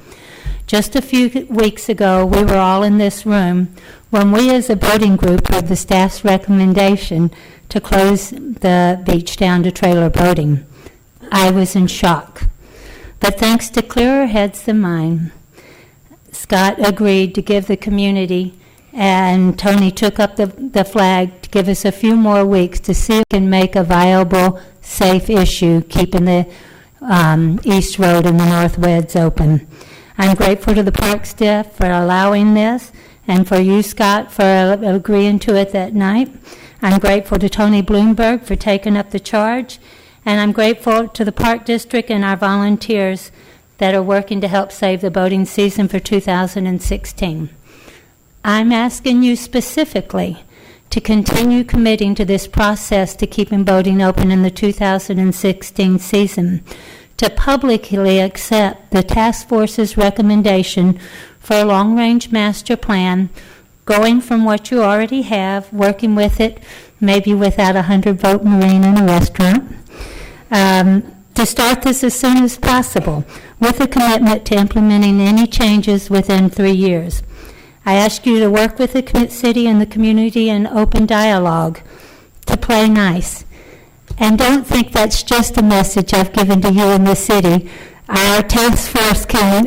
Just a few weeks ago, we were all in this room when we as a boating group heard the staff's recommendation to close the beach down to trailer boating. I was in shock. But thanks to clearer heads than mine, Scott agreed to give the community, and Tony took up the flag to give us a few more weeks to see if we can make a viable, safe issue, keeping the East Road and the North Weds open. I'm grateful to the park staff for allowing this, and for you, Scott, for agreeing to it that night. I'm grateful to Tony Bloomberg for taking up the charge, and I'm grateful to the Park District and our volunteers that are working to help save the boating season for 2016. I'm asking you specifically to continue committing to this process to keeping boating open in the 2016 season, to publicly accept the task force's recommendation for a long-range master plan, going from what you already have, working with it, maybe without a 100-boat marina and a restaurant, to start this as soon as possible, with a commitment to implementing any changes within 3 years. I ask you to work with the city and the community in open dialogue, to play nice. And don't think that's just a message I've given to you in the city. Our task force can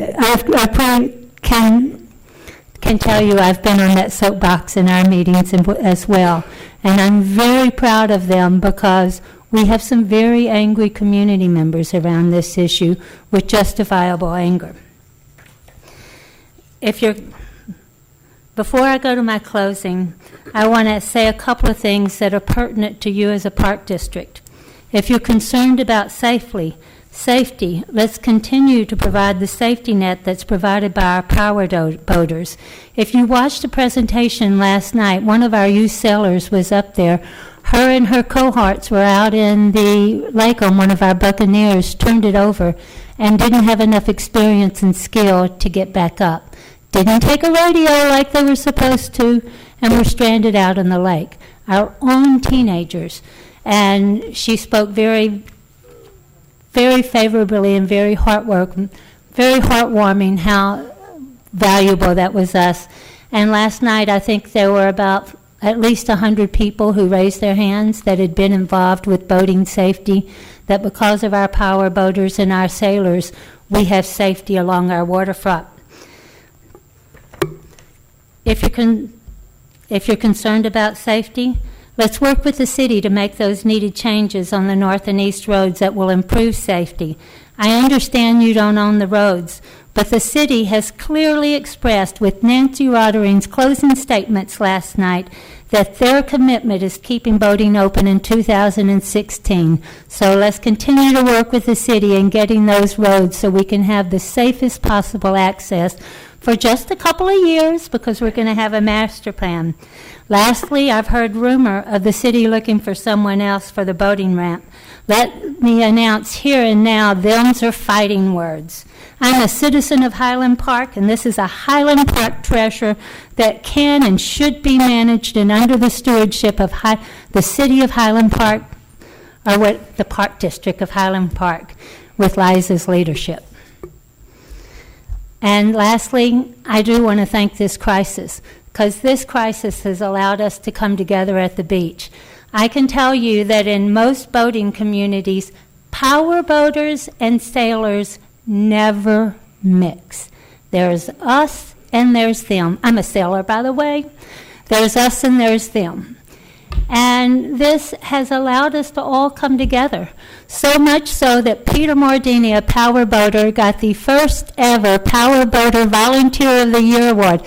tell you I've been on that soapbox in our meetings as well. And I'm very proud of them because we have some very angry community members around this issue with justifiable anger. Before I go to my closing, I want to say a couple of things that are pertinent to you as a park district. If you're concerned about safety, let's continue to provide the safety net that's provided by our power boaters. If you watched the presentation last night, one of our youth sailors was up there. Her and her cohorts were out in the lake on one of our Buccaneers, turned it over, and didn't have enough experience and skill to get back up. Didn't take a radio like they were supposed to, and were stranded out in the lake. Our own teenagers. And she spoke very, very favorably and very heartwarming how valuable that was us. And last night, I think there were about at least 100 people who raised their hands that had been involved with boating safety, that because of our power boaters and our sailors, we have safety along our waterfront. If you're concerned about safety, let's work with the city to make those needed changes on the north and east roads that will improve safety. I understand you don't own the roads, but the city has clearly expressed with Nancy Rottering's closing statements last night that their commitment is keeping boating open in 2016. So let's continue to work with the city in getting those roads so we can have the safest possible access for just a couple of years, because we're going to have a master plan. Lastly, I've heard rumor of the city looking for someone else for the boating ramp. Let me announce here and now, them's are fighting words. I'm a citizen of Highland Park, and this is a Highland Park treasure that can and should be managed and under the stewardship of the city of Highland Park, or what the Park District of Highland Park, with Liza's leadership. And lastly, I do want to thank this crisis, because this crisis has allowed us to come together at the beach. I can tell you that in most boating communities, power boaters and sailors never mix. There's us and there's them. I'm a sailor, by the way. There's us and there's them. And this has allowed us to all come together. So much so that Peter Mordini, a power boater, got the first ever Power Boater Volunteer of the Year award.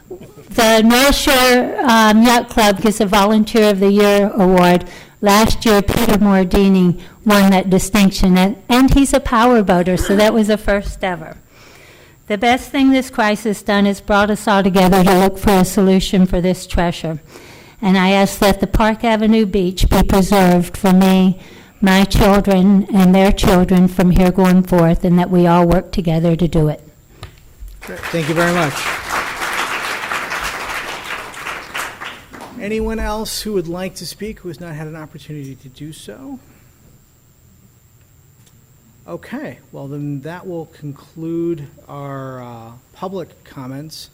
The North Shore Yacht Club gives a Volunteer of the Year award. Last year, Peter Mordini won that distinction, and he's a power boater, so that was the first ever. The best thing this crisis done is brought us all together to look for a solution for this treasure. And I ask that the Park Avenue Beach be preserved for me, my children, and their children from here going forth, and that we all work together to do it. Great. Thank you very much. Anyone else who would like to speak who has not had an opportunity to do so? Okay, well then that will conclude our public comments.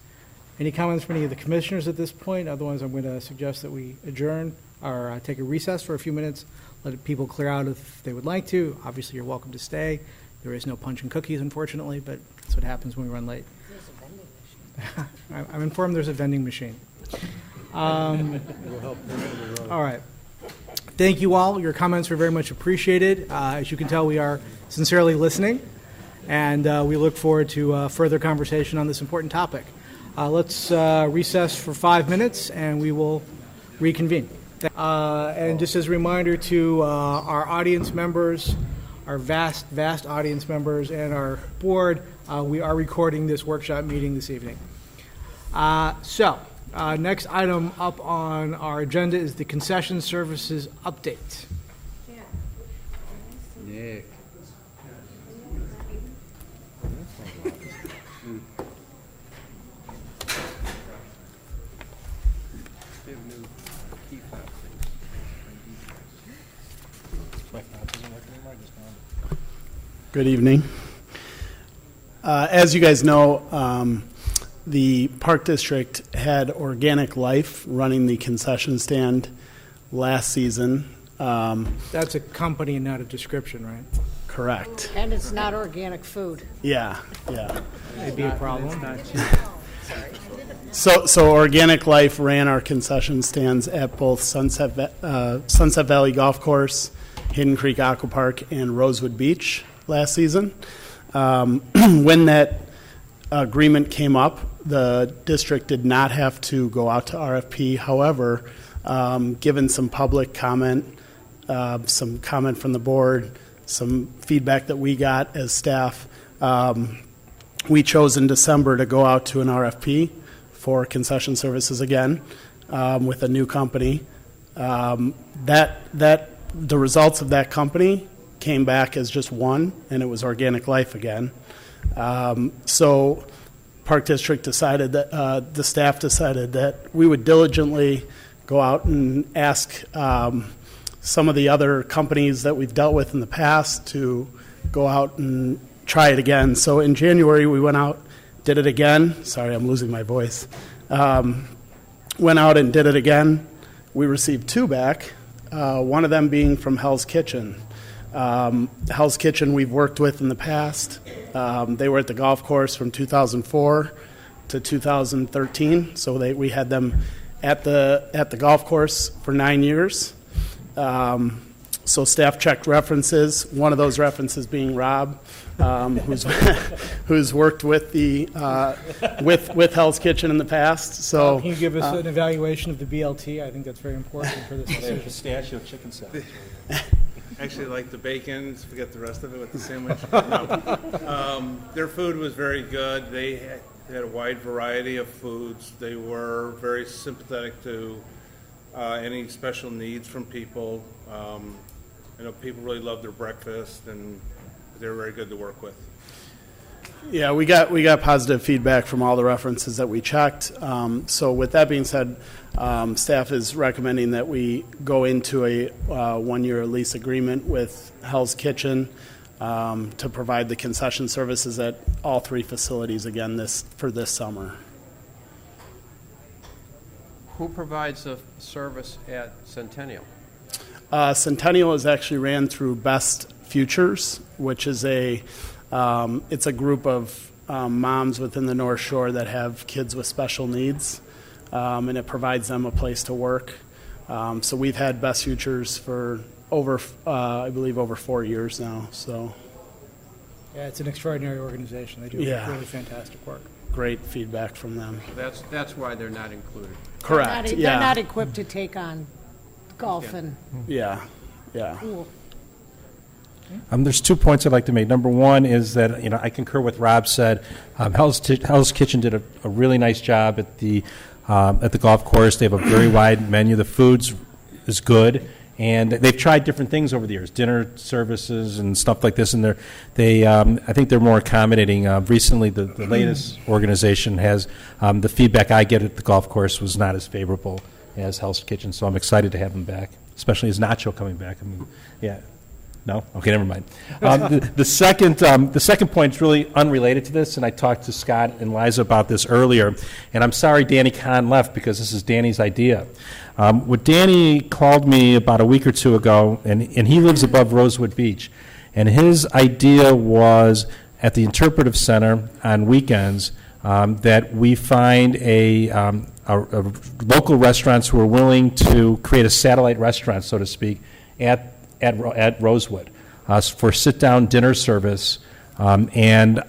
Any comments from any of the commissioners at this point? Otherwise, I'm going to suggest that we adjourn or take a recess for a few minutes, let people clear out if they would like to. Obviously, you're welcome to stay. There is no punch and cookies, unfortunately, but that's what happens when we run late. There's a vending machine. I'm informed there's a vending machine. All right. Thank you all. Your comments were very much appreciated. As you can tell, we are sincerely listening, and we look forward to further conversation on this important topic. Let's recess for 5 minutes, and we will reconvene. And just as a reminder to our audience members, our vast audience members, and our board, we are recording this workshop meeting this evening. Next item up on our agenda is the concession services update. Nick. Good evening. As you guys know, the Park District had Organic Life running the concession stand last season. That's a company and not a description, right? Correct. And it's not organic food. Yeah. May be a problem. So Organic Life ran our concession stands at both Sunset Valley Golf Course, Hidden Creek Aqua Park, and Rosewood Beach last season. When that agreement came up, the district did not have to go out to RFP. However, given some public comment, some comment from the board, some feedback that we got as staff, we chose in December to go out to an RFP for concession services again with a new company. The results of that company came back as just one, and it was Organic Life again. So Park District decided that the staff decided that we would diligently go out and ask some of the other companies that we've dealt with in the past to go out and try it again. So in January, we went out, did it again. Sorry, I'm losing my voice. Went out and did it again. We received 2 back, one of them being from Hell's Kitchen. Hell's Kitchen we've worked with in the past. They were at the golf course from 2004 to 2013, so we had them at the golf course for 9 years. So staff checked references. One of those references being Rob, who's worked with the with Hell's Kitchen in the past. So can you give us an evaluation of the BLT? I think that's very important for this decision. Pistachio chicken salad. Actually, like the bacon, forget the rest of it with the sandwich. No. Their food was very good. They had a wide variety of foods. They were very sympathetic to any special needs from people. I know people really loved their breakfast, and they were very good to work with. Yeah, we got positive feedback from all the references that we checked. So with that being said, staff is recommending that we go into a 1-year lease agreement with Hell's Kitchen to provide the concession services at all 3 facilities again for this summer. Who provides the service at Centennial? Centennial is actually ran through Best Futures, which is it's a group of moms within the North Shore that have kids with special needs, and it provides them a place to work. So we've had Best Futures for I believe over 4 years now. So yeah, it's an extraordinary organization. They do really fantastic work. Great feedback from them. That's why they're not included. Correct. They're not equipped to take on golf and Yeah. pool. There's 2 points I'd like to make. Number one is that I concur with Rob said. Hell's Kitchen did a really nice job at the golf course. They have a very wide menu. The food is good, and they've tried different things over the years, dinner services and stuff like this. And I think they're more accommodating. Recently, the latest organization has the feedback I get at the golf course was not as favorable as Hell's Kitchen. So I'm excited to have them back, especially as Nacho coming back. I mean, yeah. No? Okay, never mind. The second point is really unrelated to this, and I talked to Scott and Liza about this earlier, and I'm sorry Danny Kahn left because this is Danny's idea. What Danny called me about a week or two ago, and he lives above Rosewood Beach, and his idea was at the Interpretive Center on weekends that we find a local restaurants who are willing to create a satellite restaurant, so to speak, at Rosewood for sit-down dinner service. And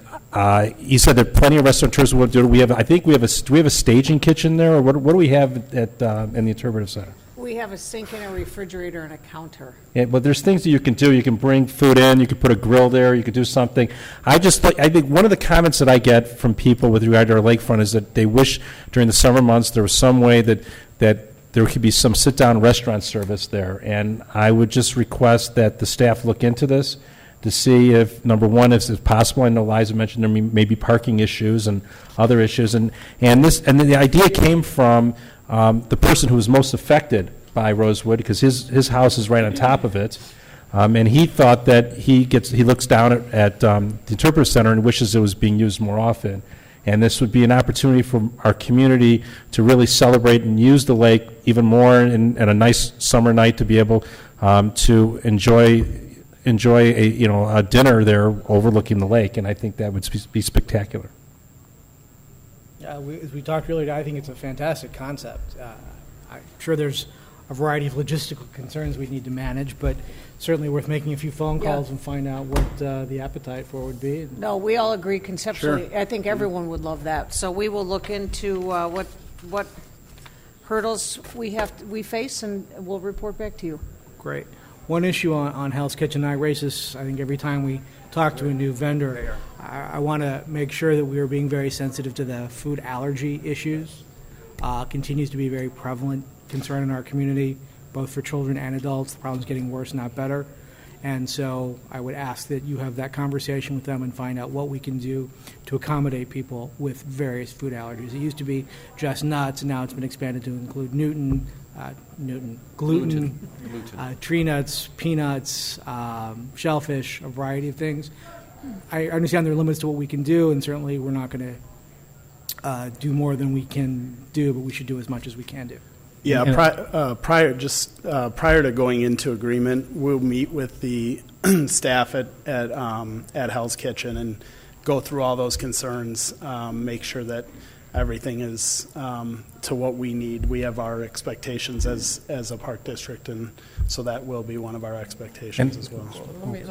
he said that plenty of restaurateurs will do it. I think we have a staging kitchen there, or what do we have at in the Interpretive Center? We have a sink and a refrigerator and a counter. Yeah, but there's things that you can do. You can bring food in. You can put a grill there. You could do something. I think one of the comments that I get from people with regard to our lakefront is that they wish during the summer months there was some way that there could be some sit-down restaurant service there. And I would just request that the staff look into this to see if, number one, if it's possible. I know Liza mentioned there may be parking issues and other issues. And then the idea came from the person who was most affected by Rosewood, because his house is right on top of it. And he thought that he looks down at the Interpretive Center and wishes it was being used more often. And this would be an opportunity for our community to really celebrate and use the lake even more, and a nice summer night to be able to enjoy a dinner there overlooking the lake. And I think that would be spectacular. As we talked earlier, I think it's a fantastic concept. I'm sure there's a variety of logistical concerns we need to manage, but certainly worth making a few phone calls and find out what the appetite for would be. No, we all agree conceptually. Sure. I think everyone would love that. So we will look into what hurdles we face, and we'll report back to you. Great. One issue on Hell's Kitchen, I raise this, I think, every time we talk to a new vendor. I want to make sure that we are being very sensitive to the food allergy issues. Continues to be a very prevalent concern in our community, both for children and adults. The problem's getting worse, not better. And so I would ask that you have that conversation with them and find out what we can do to accommodate people with various food allergies. It used to be just nuts, and now it's been expanded to include gluten, tree nuts, peanuts, shellfish, a variety of things. I understand there are limits to what we can do, and certainly we're not going to do more than we can do, but we should do as much as we can do. Yeah, prior to going into agreement, we'll meet with the staff at Hell's Kitchen and go through all those concerns, make sure that everything is to what we need. We have our expectations as a park district, and so that will be one of our expectations as well. Wait,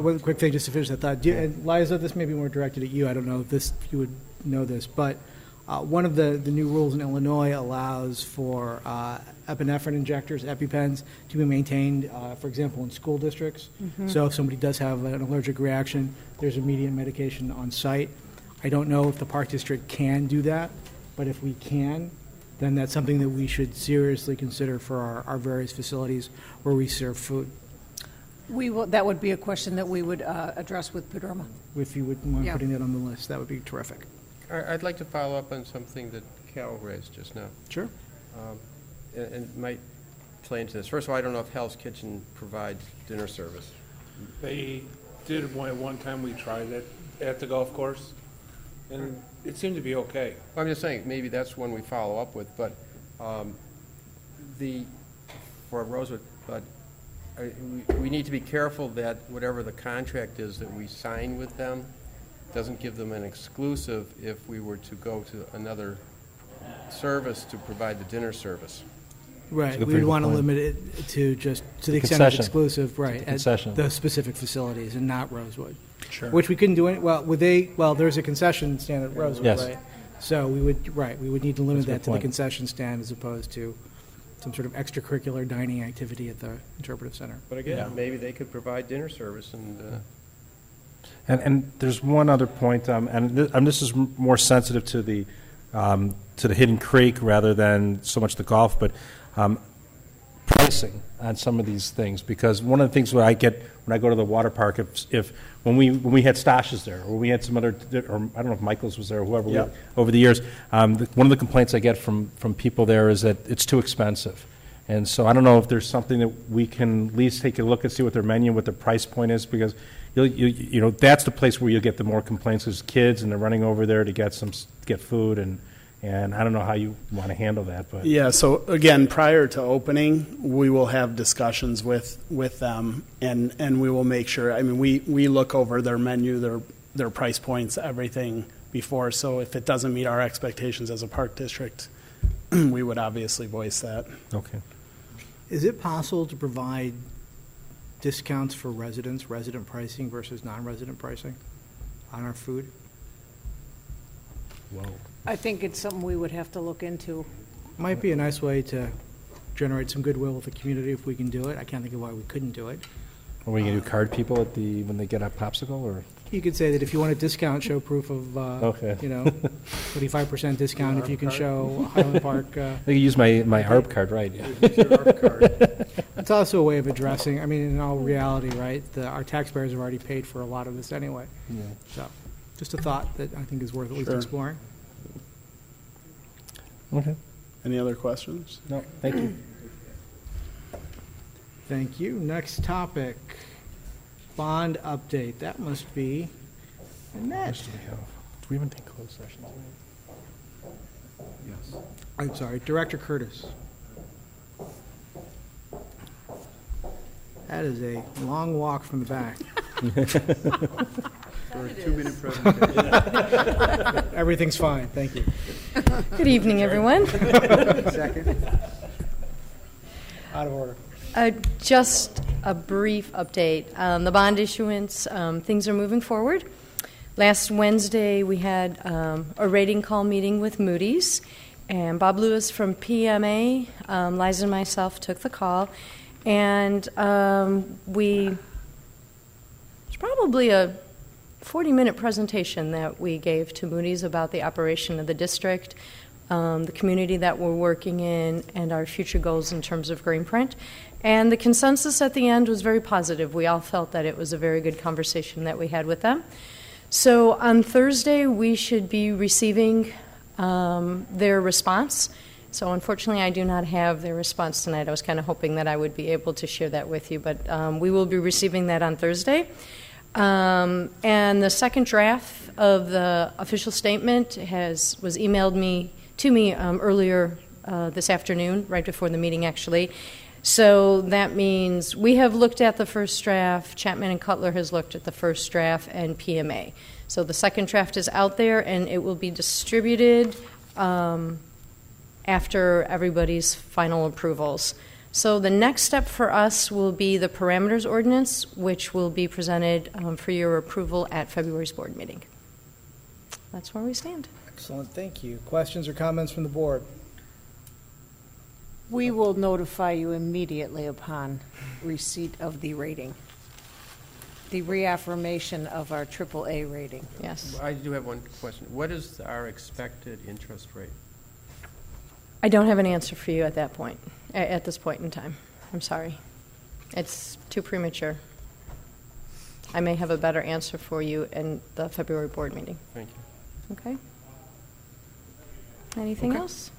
one quick thing just to finish that thought. And Liza, this may be more directed at you. I don't know if you would know this, but one of the new rules in Illinois allows for epinephrine injectors, EpiPens, to be maintained, for example, in school districts. Mhm. So if somebody does have an allergic reaction, there's immediate medication on site. I don't know if the park district can do that, but if we can, then that's something that we should seriously consider for our various facilities where we serve food. That would be a question that we would address with Pedroma. If you would mind Yeah. putting that on the list, that would be terrific. I'd like to follow up on something that Cal raised just now. Sure. And might play into this. First of all, I don't know if Hell's Kitchen provides dinner service. They did at one time. We tried it at the golf course, and it seemed to be okay. Well, I'm just saying, maybe that's one we follow up with, but for Rosewood, but we need to be careful that whatever the contract is that we sign with them doesn't give them an exclusive if we were to go to another service to provide the dinner service. Right, we would want to limit it to just to the extent it's exclusive, right, at the specific facilities and not Rosewood. Sure. Which we couldn't do it, there's a concession stand at Rosewood, Yes. right? So we would need to limit That's a good that to the point. concession stand as opposed to some sort of extracurricular dining activity at the Interpretive Center. But again, maybe they could provide dinner service And there's one other point, and this is more sensitive to the Hidden Creek rather than so much the golf, but pricing on some of these things, because one of the things that I get when I go to the water park, when we had Stashes there, or we had some other, or I don't know if Michael's was there, or whoever, over the years, one of the complaints I get from people there is that it's too expensive. And so I don't know if there's something that we can at least take a look and see what their menu, what their price point is, because you know, that's the place where you'll get the more complaints is kids, and they're running over there to get food, and I don't know how you want to handle that, but. Yeah, so again, prior to opening, we will have discussions with them, and we will make sure, I mean, we look over their menu, their price points, everything before, so if it doesn't meet our expectations as a park district, we would obviously voice that. Okay. Is it possible to provide discounts for resident pricing versus non-resident pricing on our food? Whoa. I think it's something we would have to look into. Might be a nice way to generate some goodwill with the community if we can do it. I can't think of why we couldn't do it. Are we going to do card people when they get a popsicle, or? You could say that if you want a discount, show proof of, Okay. 25% discount if you can show Highland Park. I can use my ARP card, right? It's also a way of addressing, I mean, in all reality, right, our taxpayers have already paid for a lot of this anyway. Yeah. So, just a thought that I think is worth at least Sure. exploring. Okay. Any other questions? No, thank you. Thank you. Next topic, bond update. That must be Annette. Do we even take closed sessions? Yes. I'm sorry, Director Curtis. That is a long walk from the back. For a 2-minute presentation. Everything's fine, thank you. Good evening, everyone. Second. Out of order. Just a brief update. The bond issuance, things are moving forward. Last Wednesday, we had a rating call meeting with Moody's, and Bob Lewis from PMA, Liza and myself took the call, and it's probably a 40-minute presentation that we gave to Moody's about the operation of the district, the community that we're working in, and our future goals in terms of Greenprint. And the consensus at the end was very positive. We all felt that it was a very good conversation that we had with them. So on Thursday, we should be receiving their response. So unfortunately, I do not have their response tonight. I was kind of hoping that I would be able to share that with you, but we will be receiving that on Thursday. And the second draft of the official statement was emailed to me earlier this afternoon, right before the meeting, actually. So that means we have looked at the first draft, Chapman and Cutler has looked at the first draft, and PMA. So the second draft is out there, and it will be distributed after everybody's final approvals. So the next step for us will be the parameters ordinance, which will be presented for your approval at February's board meeting. That's where we stand. Excellent, thank you. Questions or comments from the board? We will notify you immediately upon receipt of the rating, the reaffirmation of our AAA rating. Yes. I do have one question. What is our expected interest rate? I don't have an answer for you at that point, at this point in time. I'm sorry. It's too premature. I may have a better answer for you in the February board meeting. Thank you. Okay? Anything Okay. else?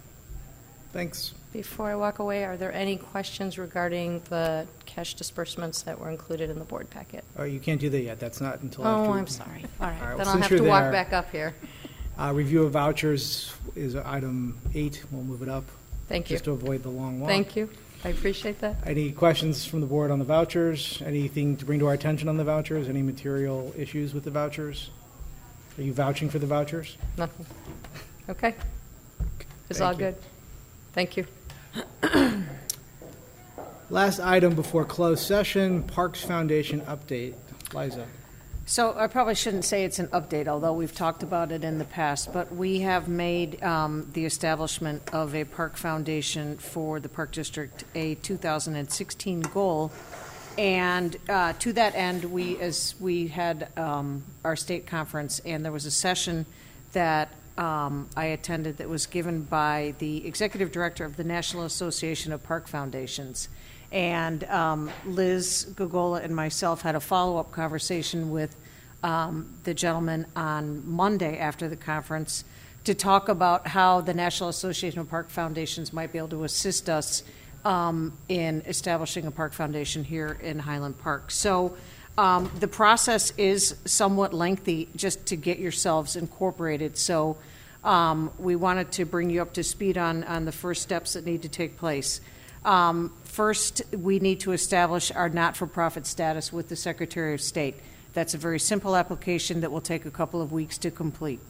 Thanks. Before I walk away, are there any questions regarding the cash disbursements that were included in the board packet? Oh, you can't do that yet. That's not until after. Oh, I'm sorry. All right, well, then I'll since have you're to walk there, back up here. Review of vouchers is item 8. We'll move it up. Thank you. Just to avoid the long walk. Thank you. I appreciate that. Any questions from the board on the vouchers? Anything to bring to our attention on the vouchers? Any material issues with the vouchers? Are you vouching for the vouchers? Nothing. Okay. It's Thank all you. good. Thank you. Last item before closed session, Parks Foundation update. Liza. So I probably shouldn't say it's an update, although we've talked about it in the past, but we have made the establishment of a park foundation for the Park District a 2016 goal. And to that end, we had our state conference, and there was a session that I attended that was given by the executive director of the National Association of Park Foundations. And Liz Gogola and myself had a follow-up conversation with the gentleman on Monday after the conference to talk about how the National Association of Park Foundations might be able to assist us in establishing a park foundation here in Highland Park. So the process is somewhat lengthy just to get yourselves incorporated. So we wanted to bring you up to speed on the first steps that need to take place. First, we need to establish our not-for-profit status with the Secretary of State. That's a very simple application that will take a couple of weeks to complete.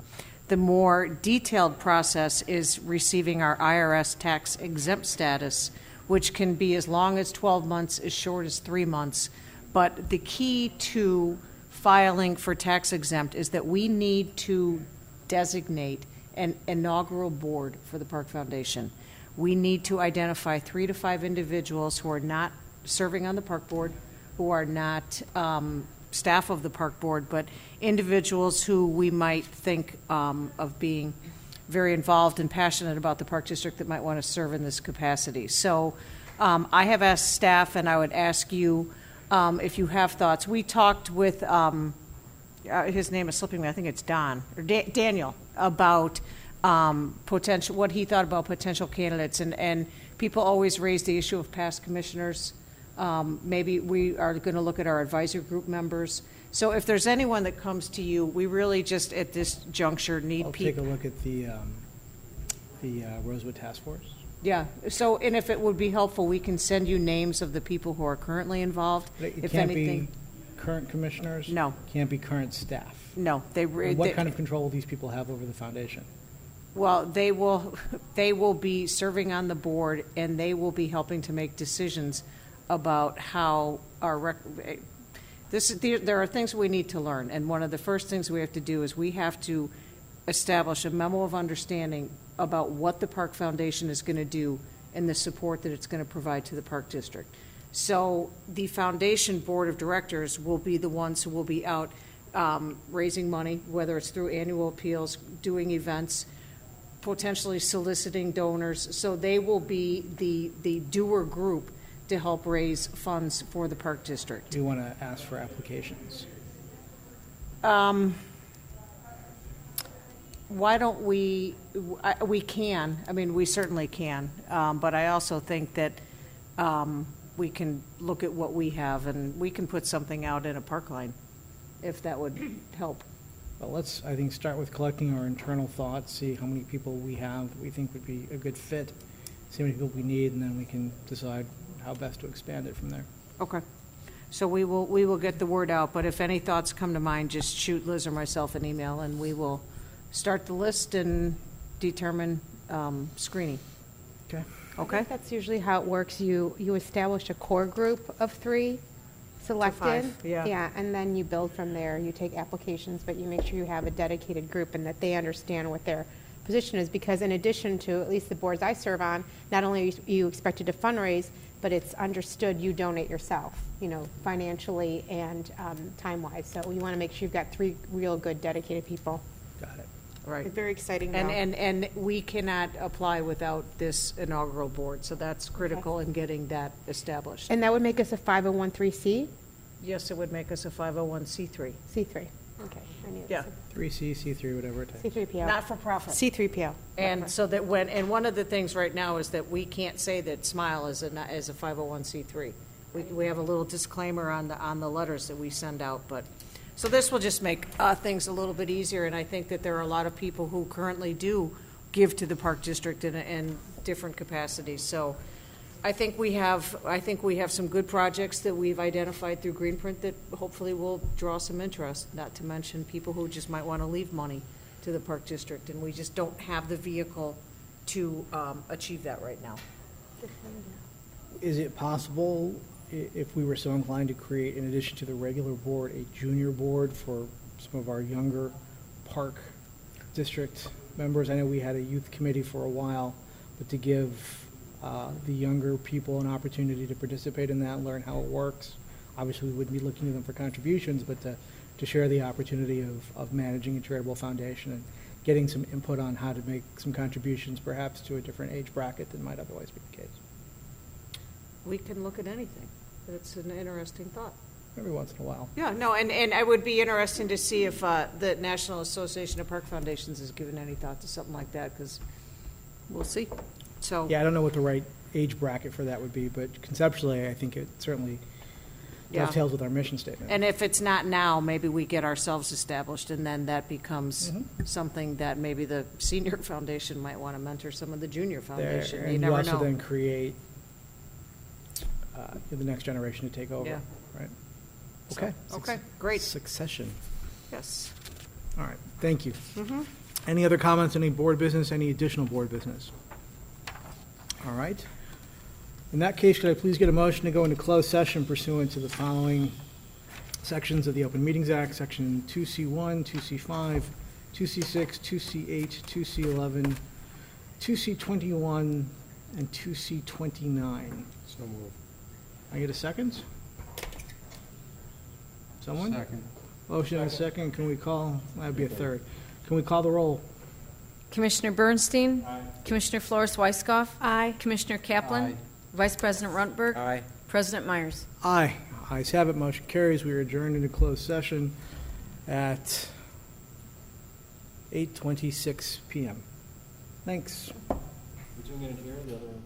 The more detailed process is receiving our IRS tax exempt status, which can be as long as 12 months, as short as 3 months. But the key to filing for tax exempt is that we need to designate an inaugural board for the Park Foundation. We need to identify 3 to 5 individuals who are not serving on the park board, who are not staff of the park board, but individuals who we might think of being very involved and passionate about the park district that might want to serve in this capacity. So I have asked staff, and I would ask you if you have thoughts. We talked with, his name is slipping me, I think it's Daniel, about potential, what he thought about potential candidates, and people always raise the issue of past commissioners. Maybe we are going to look at our advisory group members. So if there's anyone that comes to you, we really just at this juncture need people. I'll take a look at the Rosewood Task Force. Yeah. So, and if it would be helpful, we can send you names of the people who are currently involved. It if can't anything, be current commissioners. No. Can't be current staff. No. What kind of control will these people have over the foundation? Well, they will be serving on the board, and they will be helping to make decisions about how our there are things we need to learn, and one of the first things we have to do is we have to establish a memo of understanding about what the Park Foundation is going to do and the support that it's going to provide to the Park District. So the foundation board of directors will be the ones who will be out raising money, whether it's through annual appeals, doing events, potentially soliciting donors. So they will be the doer group to help raise funds for the Park District. Do you want to ask for applications? Why don't we can, I mean, we certainly can, but I also think that we can look at what we have, and we can put something out in a park line, if that would help. Well, let's, I think, start with collecting our internal thoughts, see how many people we have we think would be a good fit, see how many people we need, and then we can decide how best to expand it from there. Okay. So we will get the word out, but if any thoughts come to mind, just shoot Liz or myself an email, and we will start the list and determine screening. Okay. Okay? I think that's usually how it works. You establish a core group of 3 selected. 5, yeah. Yeah, and then you build from there. You take applications, but you make sure you have a dedicated group and that they understand what their position is, because in addition to at least the boards I serve on, not only are you expected to fundraise, but it's understood you donate yourself, financially and time-wise. So you want to make sure you've got 3 real good dedicated people. Got it. Right. It's very exciting now. And we cannot apply without this inaugural board, so that's critical in getting that established. And that would make us a 501(c)(3). Yes, it would make us a 501c3. C3. Okay. I knew it. Yeah. 3C, C3, whatever it takes. C3PO. Not for profit. C3PO. And so that and one of the things right now is that we can't say that Smile is a 501c3. We have a little disclaimer on the letters that we send out, but so this will just make things a little bit easier, and I think that there are a lot of people who currently do give to the Park District in different capacities. So I think we have some good projects that we've identified through Greenprint that hopefully will draw some interest, not to mention people who just might want to leave money to the Park District, and we just don't have the vehicle to achieve that right now. Is it possible, if we were so inclined, to create, in addition to the regular board, a junior board for some of our younger Park District members? I know we had a youth committee for a while, but to give the younger people an opportunity to participate in that and learn how it works. Obviously, we wouldn't be looking to them for contributions, but to share the opportunity of managing a charitable foundation and getting some input on how to make some contributions, perhaps to a different age bracket than might otherwise be the case. We can look at anything. That's an interesting thought. Every once in a while. Yeah, no, and it would be interesting to see if the National Association of Park Foundations has given any thought to something like that, because we'll see. So Yeah, I don't know what the right age bracket for that would be, but conceptually, I think it certainly Yeah. dovetails with our mission statement. And if it's not now, maybe we get ourselves established, and then that becomes Mm-hmm. something that maybe the senior foundation might want to mentor some of the junior There, foundation. You and never also know. then create the next generation to take over, Yeah. right? So, Okay. okay, great. Succession. Yes. All right, thank you. Mhm. Any other comments, any board business, any additional board business? All right. In that case, could I please get a motion to go into closed session pursuant to the following sections of the Open Meetings Act, Section 2C1, 2C5, 2C6, 2C8, 2C11, 2C21, and 2C29. So moved. I get a second? Someone? Second. Motion and a second. Can we call, that'd be a third. Can we call the roll? Commissioner Bernstein? Commissioner Flores Weisskopf? Aye. Commissioner Kaplan? Aye. Vice President Runtberg? Aye. President Myers? Aye. Ayes have it. Motion carries. We are adjourned into closed session at 8:26 PM. Thanks. We're doing it in here, the other one?